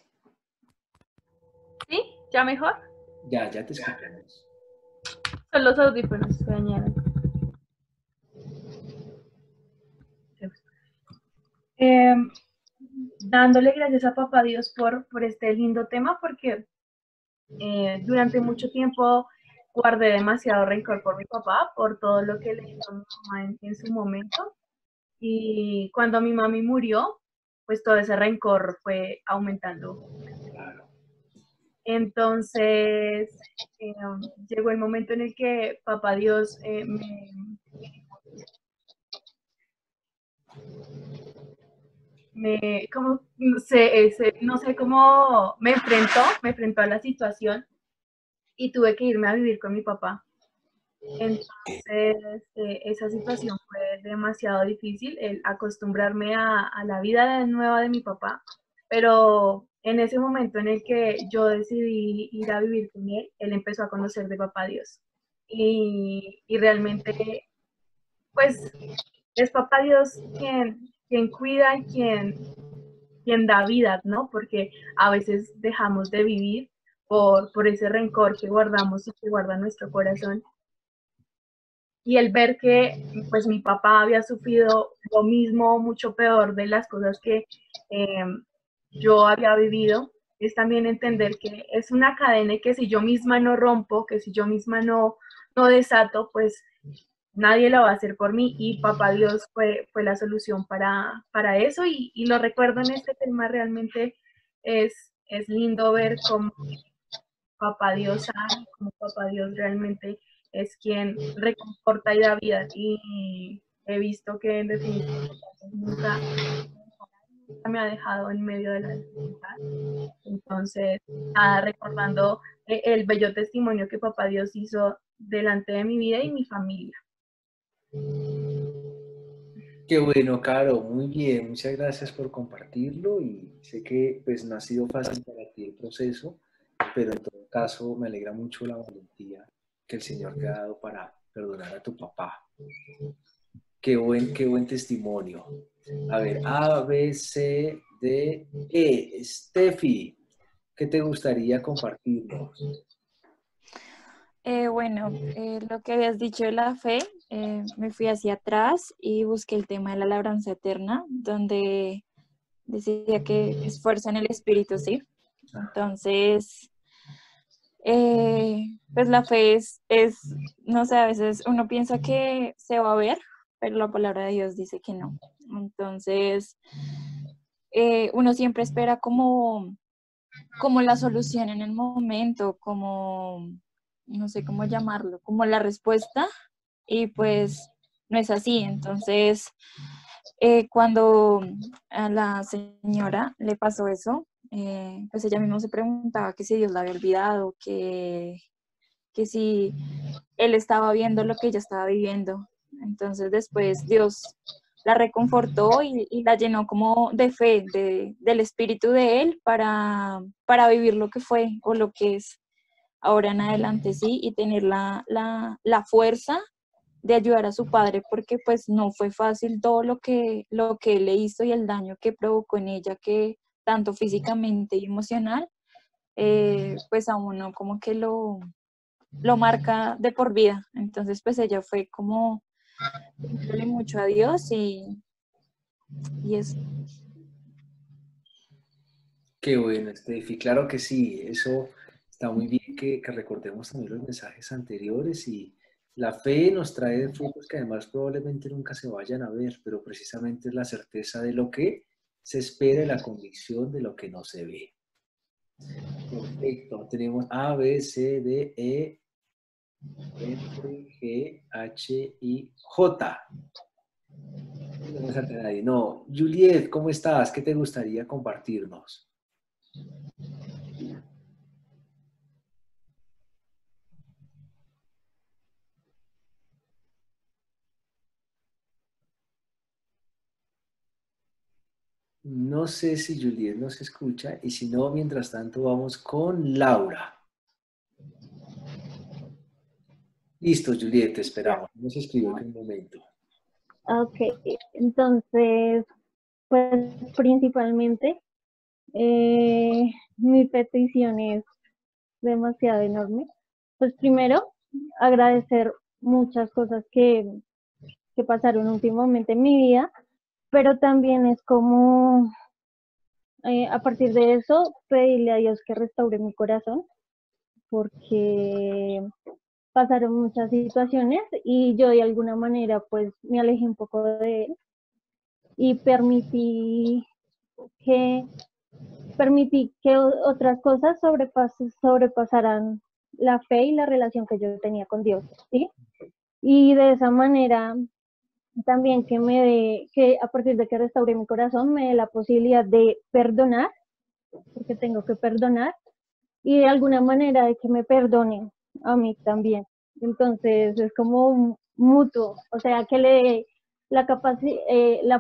¿Sí? ¿Ya mejor? Ya te escuchamos. Son los audífonos, se dañaron. Dándole gracias a Papá Dios por este lindo tema, porque durante mucho tiempo guardé demasiado rencor por mi papá, por todo lo que le hizo a mi mamá en su momento. Y cuando mi mami murió, pues todo ese rencor fue aumentando. Entonces, llegó el momento en el que Papá Dios no sé cómo me enfrentó a la situación y tuve que irme a vivir con mi papá. Entonces, esa situación fue demasiado difícil, el acostumbrarme a la vida nueva de mi papá, pero en ese momento en el que yo decidí ir a vivir con él, él empezó a conocer de Papá Dios. Y realmente, pues, es Papá Dios quien cuida, quien da vida, ¿no? Porque a veces dejamos de vivir por ese rencor que guardamos y que guarda nuestro corazón. Y el ver que pues mi papá había sufrido lo mismo, mucho peor de las cosas que yo había vivido, es también entender que es una cadena y que si yo misma no rompo, que si yo misma no desato, pues nadie lo va a hacer por mí, y Papá Dios fue la solución para eso, y lo recuerdo en este tema. Realmente es lindo ver cómo Papá Dios sana, cómo Papá Dios realmente es quien reconforta y da vida, y he visto que en definitiva nunca me ha dejado en medio de la dificultad. Entonces, nada, recordando el bello testimonio que Papá Dios hizo delante de mi vida y mi familia. Qué bueno, Caro, muy bien, muchas gracias por compartirlo, y sé que pues no ha sido fácil para ti el proceso, pero en todo caso me alegra mucho la valentía que el Señor te ha dado para perdonar a tu papá. Qué buen testimonio. A ver, A, B, C, D, E. Steffi, ¿qué te gustaría compartirnos? Bueno, lo que habías dicho de la fe, me fui hacia atrás y busqué el tema de la labranza eterna, donde decía que es fuerza en el espíritu, ¿sí? Entonces, pues la fe no sé, a veces uno piensa que se va a ver, pero la palabra de Dios dice que no. Entonces, uno siempre espera como la solución en el momento, como, no sé cómo llamarlo, como la respuesta, y pues no es así. Entonces, cuando a la señora le pasó eso, pues ella misma se preguntaba que si Dios la había olvidado, que si él estaba viendo lo que ella estaba viviendo. Entonces después Dios la reconfortó y la llenó como de fe, del espíritu de él para vivir lo que fue o lo que es ahora en adelante, sí, y tener la fuerza de ayudar a su padre, porque pues no fue fácil todo lo que él le hizo y el daño que provocó en ella, que tanto físicamente y emocional, pues a uno como que lo marca de por vida. Entonces pues ella fue como pedirle mucho a Dios y eso. Qué bueno, Steffi. Claro que sí, eso está muy bien que recordemos también los mensajes anteriores, y la fe nos trae frutos que además probablemente nunca se vayan a ver, pero precisamente es la certeza de lo que se espera y la convicción de lo que no se ve. Perfecto, tenemos A, B, C, D, E, F, G, H, I, J. No me salta nadie. No. Juliet, ¿cómo estás? ¿Qué te gustaría compartirnos? No sé si Juliet nos escucha, y si no, mientras tanto vamos con Laura. Listo, Juliet, te esperamos. Nos escribió en un momento. Ok, entonces, pues principalmente mi petición es demasiado enorme. Pues primero, agradecer muchas cosas que pasaron últimamente en mi vida, pero también es como, a partir de eso, pedirle a Dios que restaure mi corazón, porque pasaron muchas situaciones y yo de alguna manera pues me alejé un poco de él y que permití que otras cosas sobrepasaran la fe y la relación que yo tenía con Dios, ¿sí? Y de esa manera también que a partir de que restauré mi corazón, me dé la posibilidad de perdonar, porque tengo que perdonar, y de alguna manera de que me perdonen a mí también. Entonces es como un mutuo, o sea, que le dé la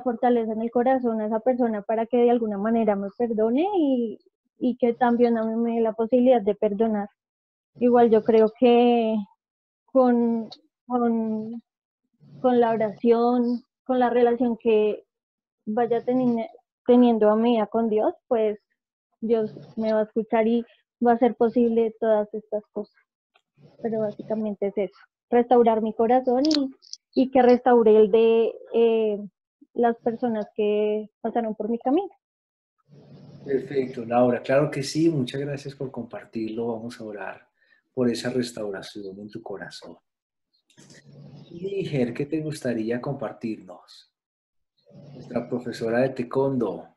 fortaleza en el corazón a esa persona para que de alguna manera me perdone, y que también a mí me dé la posibilidad de perdonar. Igual yo creo que con, con, con la oración, con la relación que vaya teniendo a medida con Dios, pues Dios me va a escuchar y va a ser posible todas estas cosas. Pero básicamente es eso, restaurar mi corazón y que restaure el de las personas que pasaron por mi camino. Perfecto, Laura. Claro que sí. Muchas gracias por compartirlo. Vamos a orar por esa restauración en tu corazón. Níger, ¿qué te gustaría compartirnos? Nuestra profesora de taekwondo.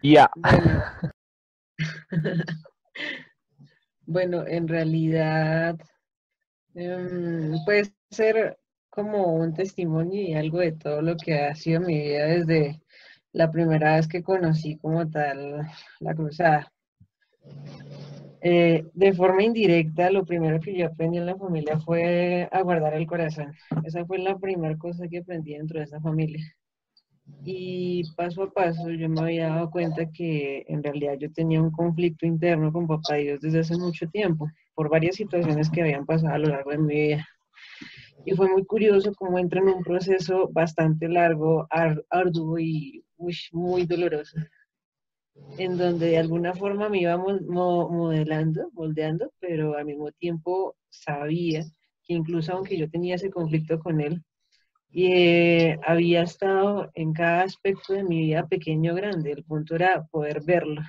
Ya. Bueno, bueno, en realidad puede ser como un testimonio y algo de todo lo que ha sido mi vida desde la primera vez que conocí como tal la cruzada. De forma indirecta, lo primero que yo aprendí en la familia fue a guardar el corazón. Esa fue la primera cosa que aprendí dentro de esa familia. Y paso a paso yo me había dado cuenta que en realidad yo tenía un conflicto interno con Papá Dios desde hace mucho tiempo, por varias situaciones que habían pasado a lo largo de mi vida. Y fue muy curioso cómo entra en un proceso bastante largo, arduo y muy doloroso, en donde de alguna forma me iba modelando, moldeando, pero al mismo tiempo sabía que incluso aunque yo tenía ese conflicto con él, y había estado en cada aspecto de mi vida, pequeño o grande, el punto era poder verlo.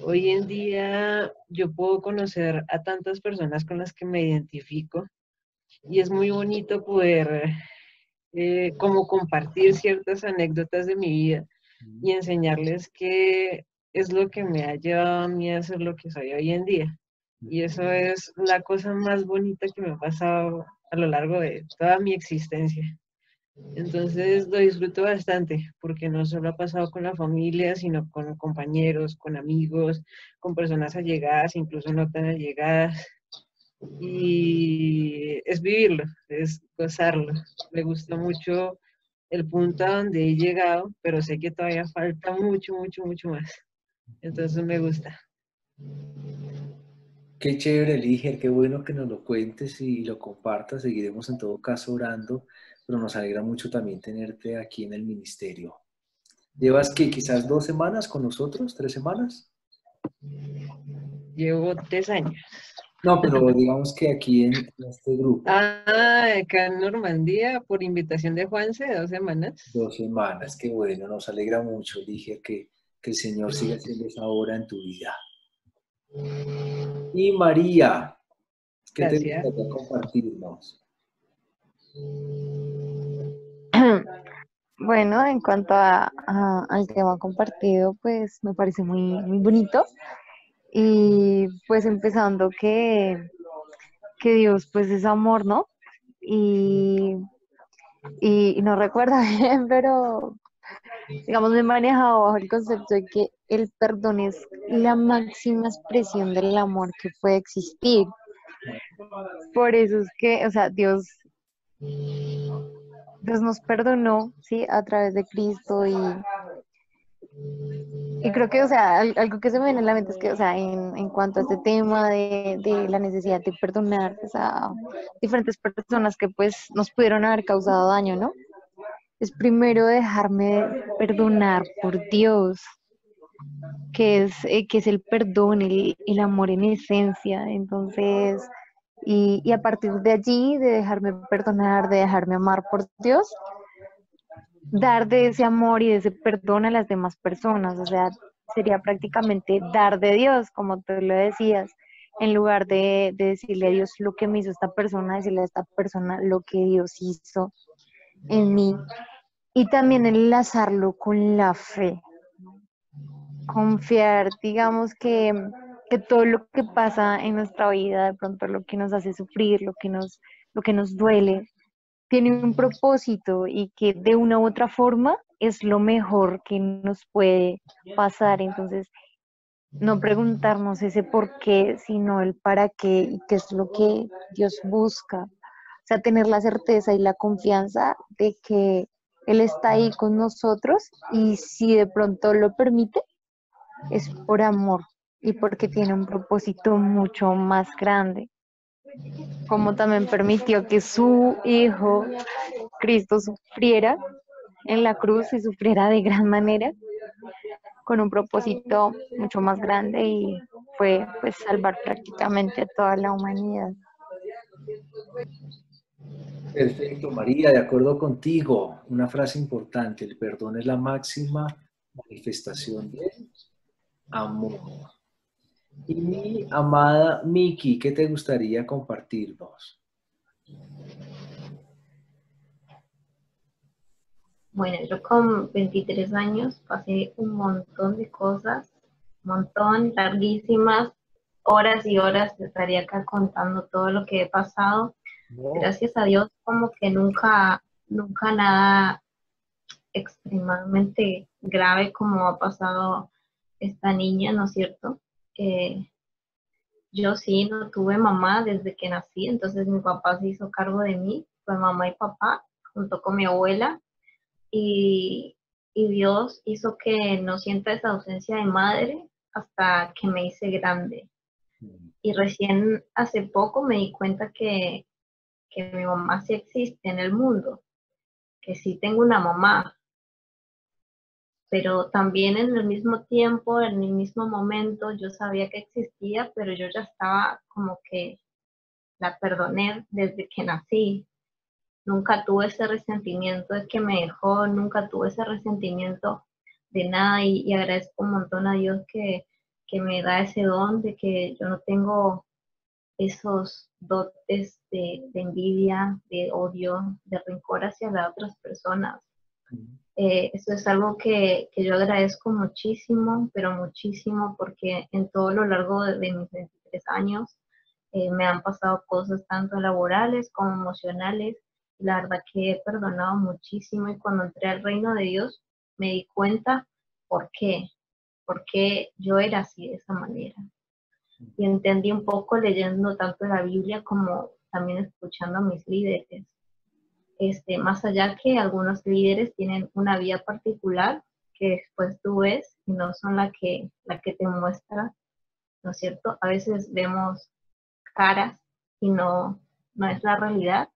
Hoy en día yo puedo conocer a tantas personas con las que me identifico y es muy bonito poder como compartir ciertas anécdotas de mi vida y enseñarles qué es lo que me ha llevado a mí a ser lo que soy hoy en día. Y eso es la cosa más bonita que me ha pasado a lo largo de toda mi existencia. Entonces lo disfruto bastante porque no solo ha pasado con la familia, sino con compañeros, con amigos, con personas allegadas, incluso no tan allegadas. Y es vivirlo, es gozarlo. Me gusta mucho el punto a donde he llegado, pero sé que todavía falta mucho más. Entonces me gusta. Qué chévere, Níger. Qué bueno que nos lo cuentes y lo compartas. Seguiremos en todo caso orando, pero nos alegra mucho también tenerte aquí en el ministerio. ¿Llevas qué? ¿Quizás 2 semanas con nosotros? ¿3 semanas? Llevo 3 años. No, pero digamos que aquí en este grupo. Acá en Normandía, por invitación de Juanse, 2 semanas. 2 semanas, qué bueno, nos alegra mucho, dije que el Señor siga haciendo esa obra en tu vida. Y María, ¿qué te Gracias. gustaría compartirnos? Bueno, en cuanto al tema compartido, pues me parece muy bonito. Y pues empezando que Dios pues es amor, ¿no? Y, y no recuerdo bien, pero digamos me he manejado bajo el concepto de que el perdón es la máxima expresión del amor que puede existir. Por eso es que, o sea, Dios nos perdonó, ¿sí? A través de Cristo y creo que, o sea, algo que se me viene a la mente es que, o sea, en cuanto a este tema de la necesidad de perdonar pues, a diferentes personas que pues nos pudieron haber causado daño, ¿no? Es primero dejarme perdonar por Dios, que es el perdón, el amor en esencia. Entonces, y a partir de allí, de dejarme perdonar, de dejarme amar por Dios, dar de ese amor y de ese perdón a las demás personas, o sea, sería prácticamente dar de Dios, como tú lo decías, en lugar de decirle a Dios lo que me hizo esta persona, decirle a esta persona lo que Dios hizo en mí, y también enlazarlo con la fe, confiar, digamos que todo lo que pasa en nuestra vida, de pronto lo que nos hace sufrir, lo que nos duele, tiene un propósito y que de una u otra forma es lo mejor que nos puede pasar. Entonces, no preguntarnos ese por qué, sino el para qué y qué es lo que Dios busca. O sea, tener la certeza y la confianza de que Él está ahí con nosotros y si de pronto lo permite, es por amor y porque tiene un propósito mucho más grande, como también permitió que su Hijo Cristo sufriera en la cruz y sufriera de gran manera con un propósito mucho más grande y fue pues salvar prácticamente a toda la humanidad. Perfecto, María, de acuerdo contigo. Una frase importante, el perdón es la máxima manifestación de amor. Y mi amada Miki, ¿qué te gustaría compartirnos? Bueno, yo con 23 años pasé un montón de cosas, un montón, larguísimas, horas y horas, te estaría acá contando todo lo que he pasado. No. Gracias a Dios, como que nunca nada extremadamente grave como ha pasado esta niña, ¿no es cierto? Yo sí no tuve mamá desde que nací, entonces mi papá se hizo cargo de mí, fue mamá y papá, junto con mi abuela, y, y Dios hizo que no sienta esa ausencia de madre hasta que me hice grande. Y recién hace poco me di cuenta que mi mamá sí existe en el mundo, que sí tengo una mamá, pero también en el mismo tiempo, en el mismo momento, yo sabía que existía, pero yo ya estaba como que la perdoné desde que nací. Nunca tuve ese resentimiento de que me dejó, nunca tuve ese resentimiento de nada y agradezco un montón a Dios que me da ese don de que yo no tengo esos dotes de envidia, de odio, de rencor hacia las otras personas. Eso es algo que yo agradezco muchísimo, pero muchísimo, porque en todo lo largo de mis 23 años me han pasado cosas tanto laborales como emocionales. La verdad que he perdonado muchísimo y cuando entré al reino de Dios me di cuenta por qué yo era así de esa manera. Y entendí un poco leyendo tanto la Biblia como también escuchando a mis líderes. Más allá que algunos líderes tienen una vía particular que después tú ves y no son la que te muestra, ¿no es cierto? A veces vemos caras y no es la realidad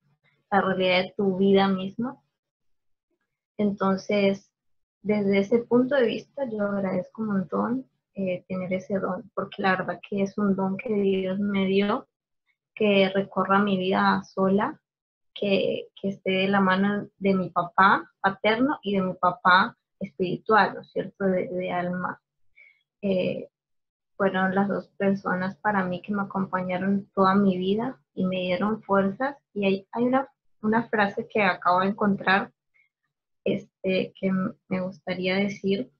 de tu vida misma. Entonces, desde ese punto de vista, yo agradezco un montón tener ese don, porque la verdad que es un don que Dios me dio, que recorra mi vida sola, que esté de la mano de mi papá paterno y de mi papá espiritual, ¿no es cierto?, de alma. Eh, Fueron las dos personas para mí que me acompañaron toda mi vida y me dieron fuerzas. Y hay una frase que acabo de encontrar que me gustaría decir,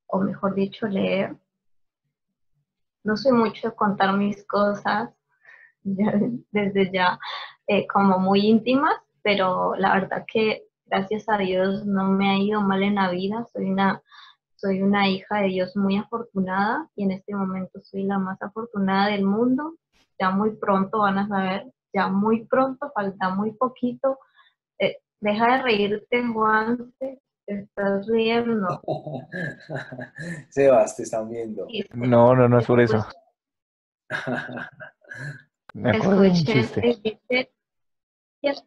o mejor dicho, leer. No soy mucho de contar mis cosas, desde ya como muy íntimas, pero la verdad que gracias a Dios no me ha ido mal en la vida. Soy una hija de Dios muy afortunada y en este momento soy la más afortunada del mundo. Ya muy pronto van a saber, ya muy pronto, falta muy poquito. Deja de reírte, Juan, te estás riendo. Sebas, te están viendo. No, no, no es por eso. Escuchen, Me acordé de un escuchen, chiste. dice,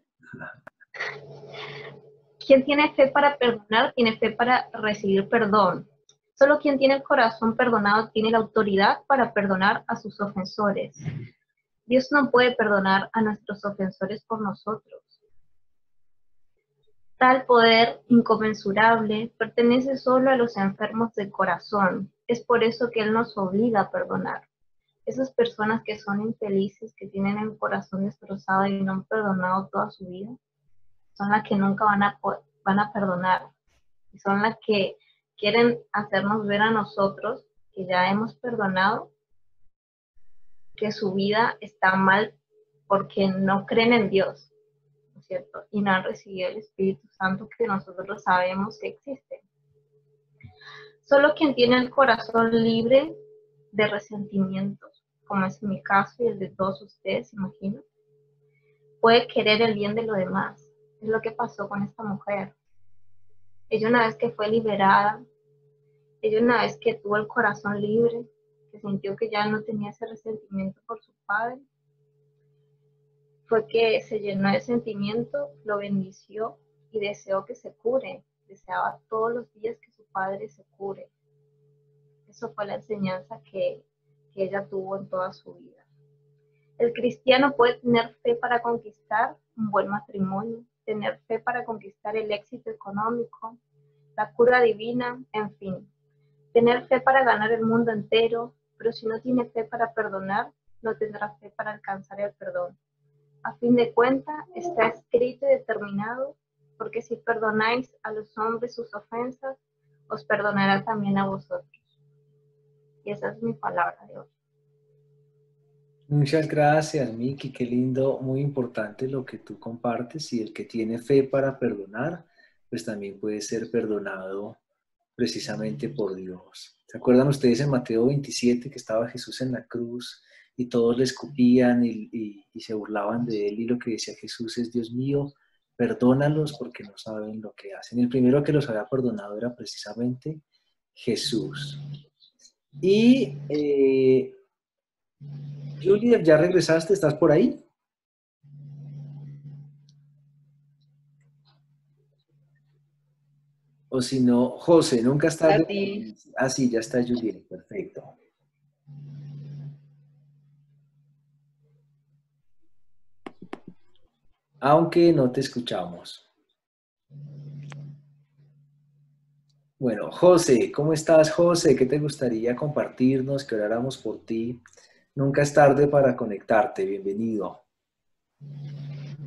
quien tiene fe para perdonar, tiene fe para recibir perdón. Solo quien tiene el corazón perdonado tiene la autoridad para perdonar a sus ofensores. Dios no puede perdonar a nuestros ofensores por nosotros. Tal poder inconmensurable pertenece solo a los enfermos del corazón. Es por eso que Él nos obliga a perdonar. Esas personas que son infelices, que tienen el corazón destrozado y no han perdonado toda su vida, son las que nunca van a perdonar. Y son las que quieren hacernos ver a nosotros que ya hemos perdonado, que su vida está mal porque no creen en Dios, ¿no es cierto? Y no han recibido el Espíritu Santo que nosotros sabemos que existe. Solo quien tiene el corazón libre de resentimientos, como es mi caso y el de todos ustedes, imagino, puede querer el bien de los demás. Es lo que pasó con esta mujer. Ella una vez que fue liberada, ella una vez que tuvo el corazón libre, que sintió que ya no tenía ese resentimiento por su padre, fue que se llenó de sentimiento, lo bendició y deseó que se cure. Deseaba todos los días que su padre se cure. Eso fue la enseñanza que ella tuvo en toda su vida. El cristiano puede tener fe para conquistar un buen matrimonio, tener fe para conquistar el éxito económico, la cura divina, en fin, tener fe para ganar el mundo entero, pero si no tiene fe para perdonar, no tendrá fe para alcanzar el perdón. A fin de cuentas, está escrito y determinado, porque si perdonáis a los hombres sus ofensas, os perdonará también a vosotros. Y esa es mi palabra de hoy. Muchas gracias, Miki. Qué lindo, muy importante lo que tú compartes. Y el que tiene fe para perdonar, pues también puede ser perdonado precisamente por Dios. ¿Se acuerdan ustedes en Mateo 27 que estaba Jesús en la cruz y todos le escupían y se burlaban de él? Y lo que decía Jesús es: Dios mío, perdónalos porque no saben lo que hacen. El primero que los había perdonado era precisamente Jesús. Y Julia, ¿ya regresaste? ¿Estás por ahí? O si no, José, nunca estás. Ah, sí, ya está Julia, perfecto. Aunque no te escuchamos. Bueno, José, ¿cómo estás, José? ¿Qué te gustaría compartirnos? Que oráramos por ti. Nunca es tarde para conectarte. Bienvenido.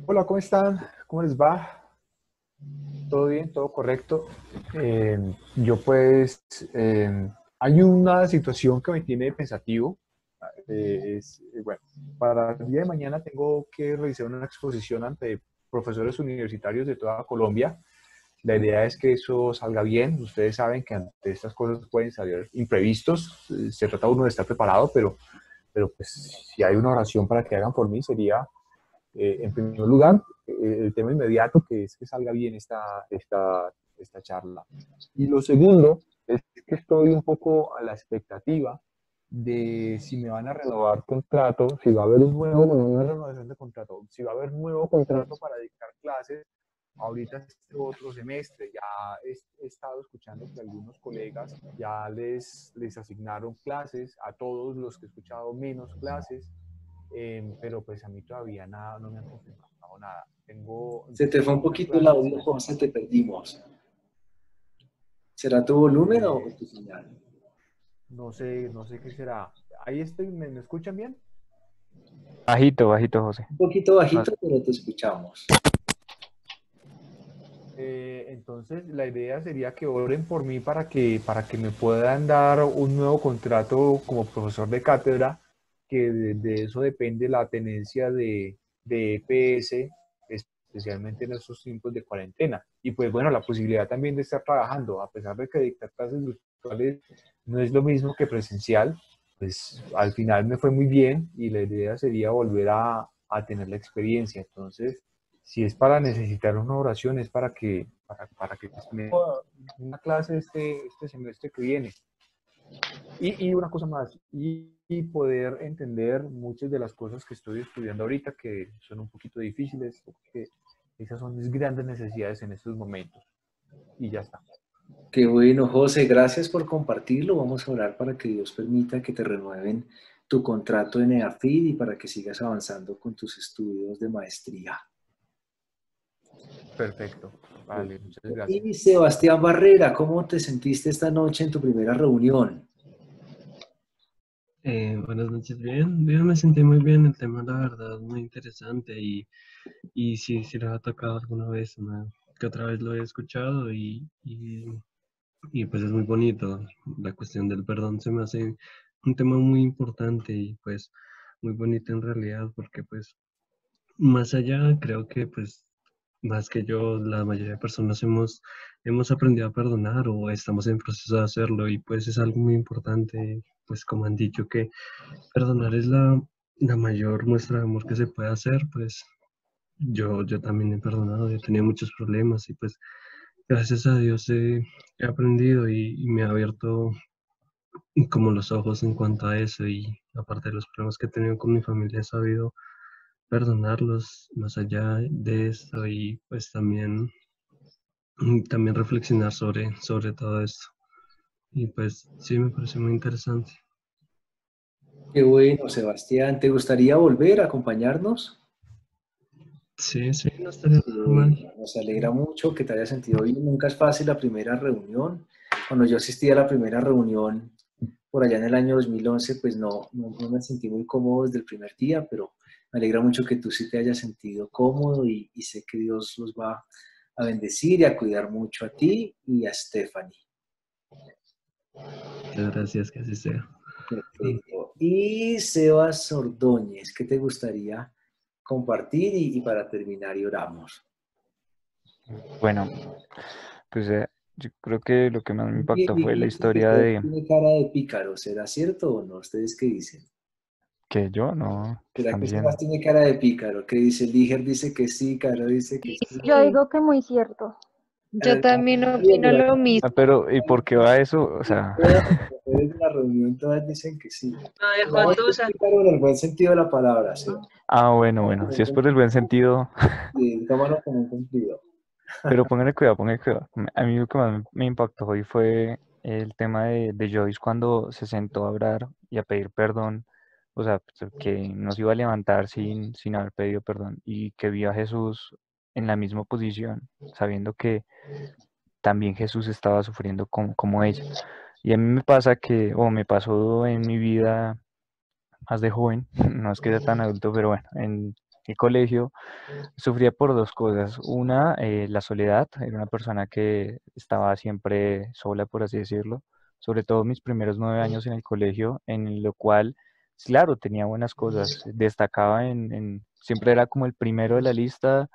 Hola, ¿cómo están? ¿Cómo les va? ¿Todo bien? ¿Todo correcto? Yo pues, hay una situación que me tiene pensativo. Bueno, para el día de mañana tengo que realizar una exposición ante profesores universitarios de toda Colombia. La idea es que eso salga bien. Ustedes saben que ante estas cosas pueden salir imprevistos. Se trata uno de estar preparado, pero pues si hay una oración para que hagan por mí sería, en primer lugar, el tema inmediato, que es que salga bien esta charla. Y lo segundo es que estoy un poco a la expectativa de si me van a renovar contrato, si va a haber una renovación de contrato, si va a haber nuevo contrato para dictar clases ahorita este otro semestre. Ya he estado escuchando que algunos colegas ya les asignaron clases, a todos los que he escuchado menos clases, pero pues a mí todavía nada, no me han confirmado nada. Se te fue un poquito el audio, José, te perdimos. ¿Será tu volumen o tu señal? No sé qué será. Ahí estoy, ¿me escuchan bien? Bajito, bajito, José. Un poquito bajito, pero te escuchamos. Entonces, la idea sería que oren por mí para que me puedan dar un nuevo contrato como profesor de cátedra, que de eso depende la tenencia de EPS, especialmente en estos tiempos de cuarentena. Y pues bueno, la posibilidad también de estar trabajando, a pesar de que dictar clases virtuales no es lo mismo que presencial, pues al final me fue muy bien y la idea sería volver a tener la experiencia. Entonces, si es para necesitar una oración, es para que me una clase este semestre que viene. Y una cosa más, y poder entender muchas de las cosas que estoy estudiando ahorita, que son un poquito difíciles, porque esas son mis grandes necesidades en estos momentos. Y ya está. Qué bueno, José, gracias por compartirlo. Vamos a orar para que Dios permita que te renueven tu contrato en EAFID y para que sigas avanzando con tus estudios de maestría. Perfecto. Vale, muchas gracias. Y Sebastián Barrera, ¿cómo te sentiste esta noche en tu primera reunión? Buenas noches, bien, me sentí muy bien, el tema la verdad muy interesante y sí, sí lo ha tocado alguna vez, que otra vez lo he escuchado y pues es muy bonito. La cuestión del perdón se me hace un tema muy importante y pues muy bonito en realidad, porque pues más allá creo que pues más que yo, la mayoría de personas hemos aprendido a perdonar o estamos en proceso de hacerlo y pues es algo muy importante, pues como han dicho que perdonar es la mayor muestra de amor que se puede hacer. Pues yo también he perdonado, he tenido muchos problemas y pues gracias a Dios he aprendido y me ha abierto como los ojos en cuanto a eso, y aparte de los problemas que he tenido con mi familia he sabido perdonarlos más allá de esto y pues también reflexionar sobre todo esto. Y pues sí, me parece muy interesante. Qué bueno, Sebastián. ¿Te gustaría volver a acompañarnos? Sí, sí, no estaría nada Sí, mal. nos alegra mucho que te hayas sentido bien. Nunca es fácil la primera reunión. Cuando yo asistí a la primera reunión por allá en el año 2011, pues no me sentí muy cómodo desde el primer día, pero me alegra mucho que tú sí te hayas sentido cómodo y sé que Dios los va a bendecir y a cuidar mucho a ti y a Stephanie. Muchas gracias, que así sea. Perfecto. Y Sebas Ordóñez, ¿qué te gustaría compartir? Y para terminar, y oramos. Bueno, pues yo creo que lo que más me Miki impactó fue la dice que historia Sebas de tiene cara de pícaro, ¿será cierto o no? ¿Ustedes qué dicen? que yo, ¿no? ¿Qué ¿Será están que Sebas diciendo? tiene cara de pícaro? ¿Qué dice? Liger dice que sí, Caro dice que sí. Yo digo que muy cierto. Yo también opino Pero lo mismo. Ah, pero ¿y por qué va eso? O sea, todas las mujeres de la reunión todas dicen que sí. No dejó Digamos que es tusa. pícaro en el buen sentido de la palabra, sí. bueno, si es por el buen sentido, Sí, tómalo como un cumplido. pero pónganle cuidado. A mí lo que más me impactó hoy fue el tema de Joyce cuando se sentó a orar y a pedir perdón, o sea, pues, que no se iba a levantar sin haber pedido perdón y que vio a Jesús en la misma posición, sabiendo que también Jesús estaba sufriendo como ella. Y a mí me pasa que, o me pasó en mi vida más de joven, no es que sea tan adulto, pero bueno, en el colegio sufría por dos cosas. Una, la soledad, era una persona que estaba siempre sola, por así decirlo, sobre todo mis primeros 9 años en el colegio, en lo cual, claro, tenía buenas cosas, destacaba siempre era como el primero de la lista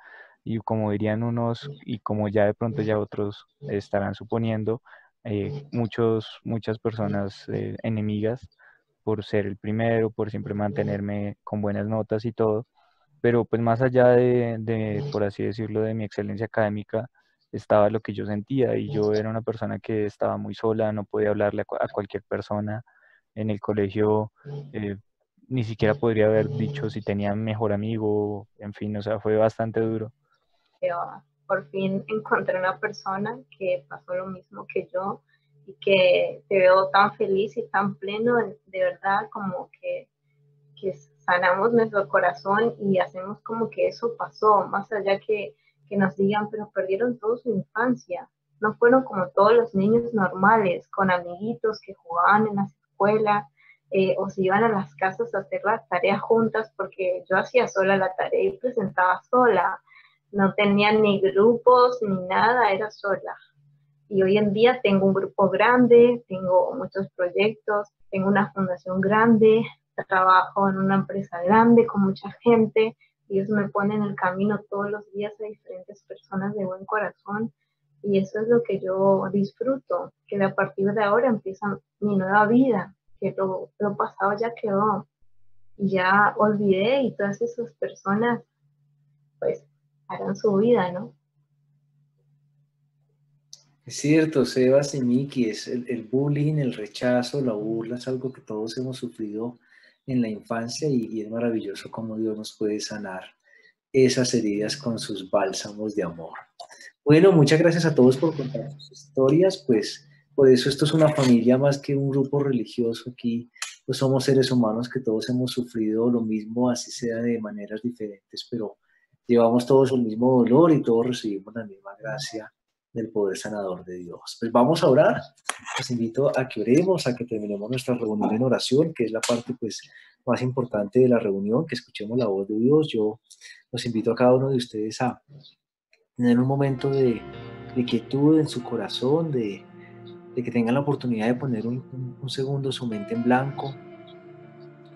y como dirían unos, y como ya de pronto ya otros estarán suponiendo, muchas personas enemigas por ser el primero, por siempre mantenerme con buenas notas y todo, pero pues más allá por así decirlo, de mi excelencia académica, estaba lo que yo sentía y yo era una persona que estaba muy sola, no podía hablarle a cualquier persona en el colegio, eh, ni siquiera podría haber dicho si tenía mejor amigo, en fin, o sea, fue bastante duro. Por fin encontré una persona que pasó lo mismo que yo y que te veo tan feliz y tan pleno, de verdad, como que sanamos nuestro corazón y hacemos como que eso pasó, más allá que nos digan, pero perdieron toda su infancia. No fueron como todos los niños normales, con amiguitos que jugaban en las escuelas, o se iban a las casas a hacer las tareas juntas, porque yo hacía sola la tarea y presentaba sola. No tenía ni grupos ni nada, era sola. Y hoy en día tengo un grupo grande, tengo muchos proyectos, tengo una fundación grande, trabajo en una empresa grande con mucha gente. Y eso me pone en el camino todos los días a diferentes personas de buen corazón. Y eso es lo que yo disfruto, que a partir de ahora empieza mi nueva vida, que lo pasado ya quedó. Y ya olvidé y todas esas personas pues harán su vida, ¿no? Es cierto, Sebas y Miki, es el bullying, el rechazo, la burla, es algo que todos hemos sufrido en la infancia y es maravilloso cómo Dios nos puede sanar esas heridas con sus bálsamos de amor. Bueno, muchas gracias a todos por contar sus historias, pues por eso esto es una familia más que un grupo religioso aquí, pues somos seres humanos que todos hemos sufrido lo mismo, así sea de maneras diferentes, pero llevamos todos el mismo dolor y todos recibimos la misma gracia del poder sanador de Dios. Pues vamos a orar, los invito a que oremos, a que terminemos nuestra reunión en oración, que es la parte pues más importante de la reunión, que escuchemos la voz de Dios. Yo los invito a cada uno de ustedes a tener un momento de quietud en su corazón, de que tengan la oportunidad de poner un segundo su mente en blanco.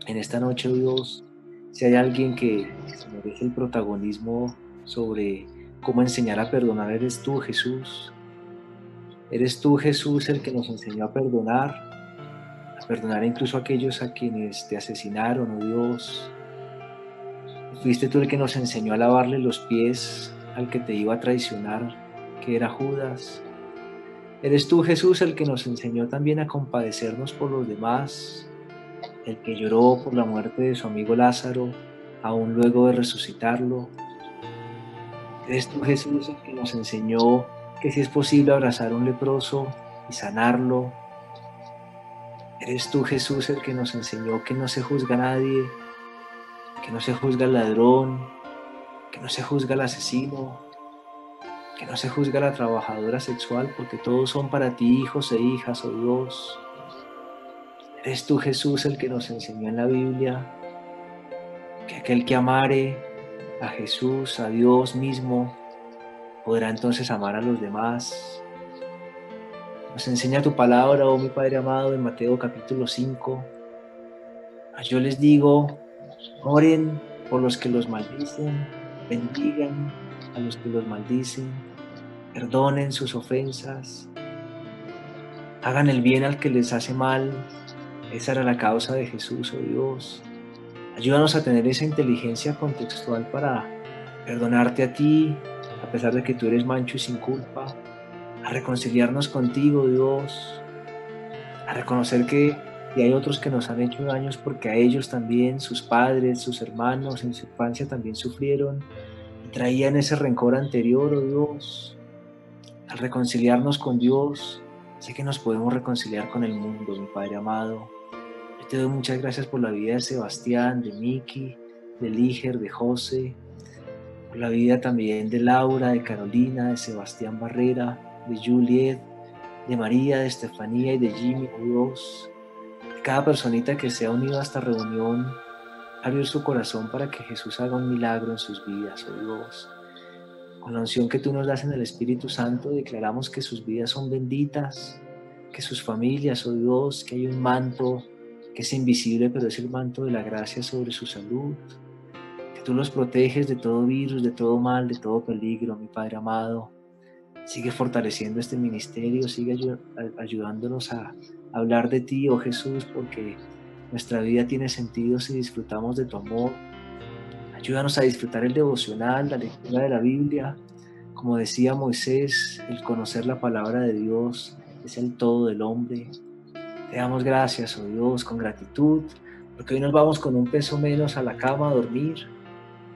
En esta noche, Dios, si hay alguien que se merece el protagonismo sobre cómo enseñar a perdonar, eres tú, Jesús. Eres tú, Jesús, el que nos enseñó a perdonar incluso a aquellos a quienes te asesinaron, oh Dios. Fuiste tú el que nos enseñó a lavarle los pies al que te iba a traicionar, que era Judas. Eres tú, Jesús, el que nos enseñó también a compadecernos por los demás, el que lloró por la muerte de su amigo Lázaro, aún luego de resucitarlo. Eres tú, Jesús, el que nos enseñó que si es posible abrazar a un leproso y sanarlo. Eres tú, Jesús, el que nos enseñó que no se juzga a nadie, que no se juzga al ladrón, que no se juzga al asesino, que no se juzga a la trabajadora sexual, porque todos son para ti hijos e hijas, oh Dios. Eres tú, Jesús, el que nos enseñó en la Biblia que aquel que amare a Jesús, a Dios mismo, podrá entonces amar a los demás. Nos enseña tu palabra, oh mi Padre amado, en Mateo capítulo 5. Yo les digo, oren por los que los maldicen, bendigan a los que los maldicen, perdonen sus ofensas, hagan el bien al que les hace mal. Esa era la causa de Jesús, oh Dios. Ayúdanos a tener esa inteligencia contextual para perdonarte a ti, a pesar de que tú eres mancho y sin culpa, a reconciliarnos contigo, Dios, a reconocer que hay otros que nos han hecho daños porque a ellos también, sus padres, sus hermanos en su infancia también sufrieron y traían ese rencor anterior, oh Dios. Al reconciliarnos con Dios, sé que nos podemos reconciliar con el mundo, mi Padre amado. Yo te doy muchas gracias por la vida de Sebastián, de Miki, de Líger, de José, por la vida también de Laura, de Carolina, de Sebastián Barrera, de Juliet, de María, de Estefanía y de Jimmy, oh Dios. De cada personita que se ha unido a esta reunión, abrir su corazón para que Jesús haga un milagro en sus vidas, oh Dios. Con la unción que tú nos das en el Espíritu Santo, declaramos que sus vidas son benditas, que sus familias, oh Dios, que hay un manto que es invisible, pero es el manto de la gracia sobre su salud, que tú los proteges de todo virus, de todo mal, de todo peligro, mi Padre amado. Sigue fortaleciendo este ministerio, sigue ayudándonos a hablar de ti, oh Jesús, porque nuestra vida tiene sentido si disfrutamos de tu amor. Ayúdanos a disfrutar el devocional, la lectura de la Biblia. Como decía Moisés, el conocer la palabra de Dios es el todo del hombre. Te damos gracias, oh Dios, con gratitud, porque hoy nos vamos con un peso menos a la cama a dormir,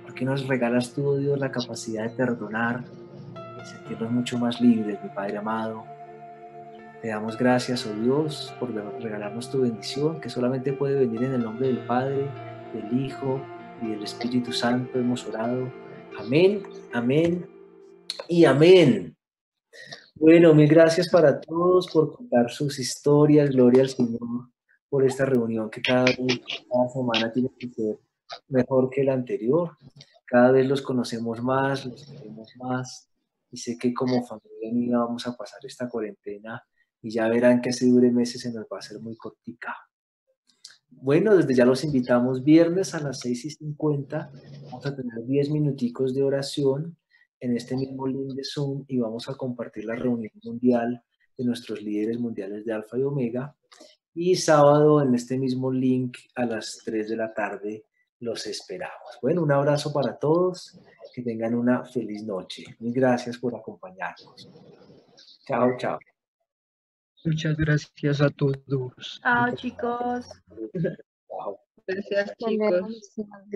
porque nos regalas tú, oh Dios, la capacidad de perdonar y sentirnos mucho más libres, mi Padre amado. Te damos gracias, oh Dios, por regalarnos tu bendición, que solamente puede venir en el nombre del Padre, del Hijo y del Espíritu Santo. Hemos orado. Amén, amén y amén. Bueno, mil gracias para todos por contar sus historias. Gloria al Señor por esta reunión que cada semana tiene que ser mejor que la anterior. Cada vez los conocemos más, los queremos más y sé que como familia mía vamos a pasar esta cuarentena y ya verán que así dure meses se nos va a hacer muy cortica. Bueno, desde ya los invitamos viernes a las 6:50. Vamos a tener 10 minuticos de oración en este mismo link de Zoom y vamos a compartir la reunión mundial de nuestros líderes mundiales de Alfa y Omega. Y sábado en este mismo link a las 3 de la tarde los esperamos. Bueno, un abrazo para todos. Que tengan una feliz noche. Mil gracias por acompañarnos. Chao, chao. Muchas gracias a todos. Chao, chicos. Chao. Gracias, Nos vemos, chicos. muchísimas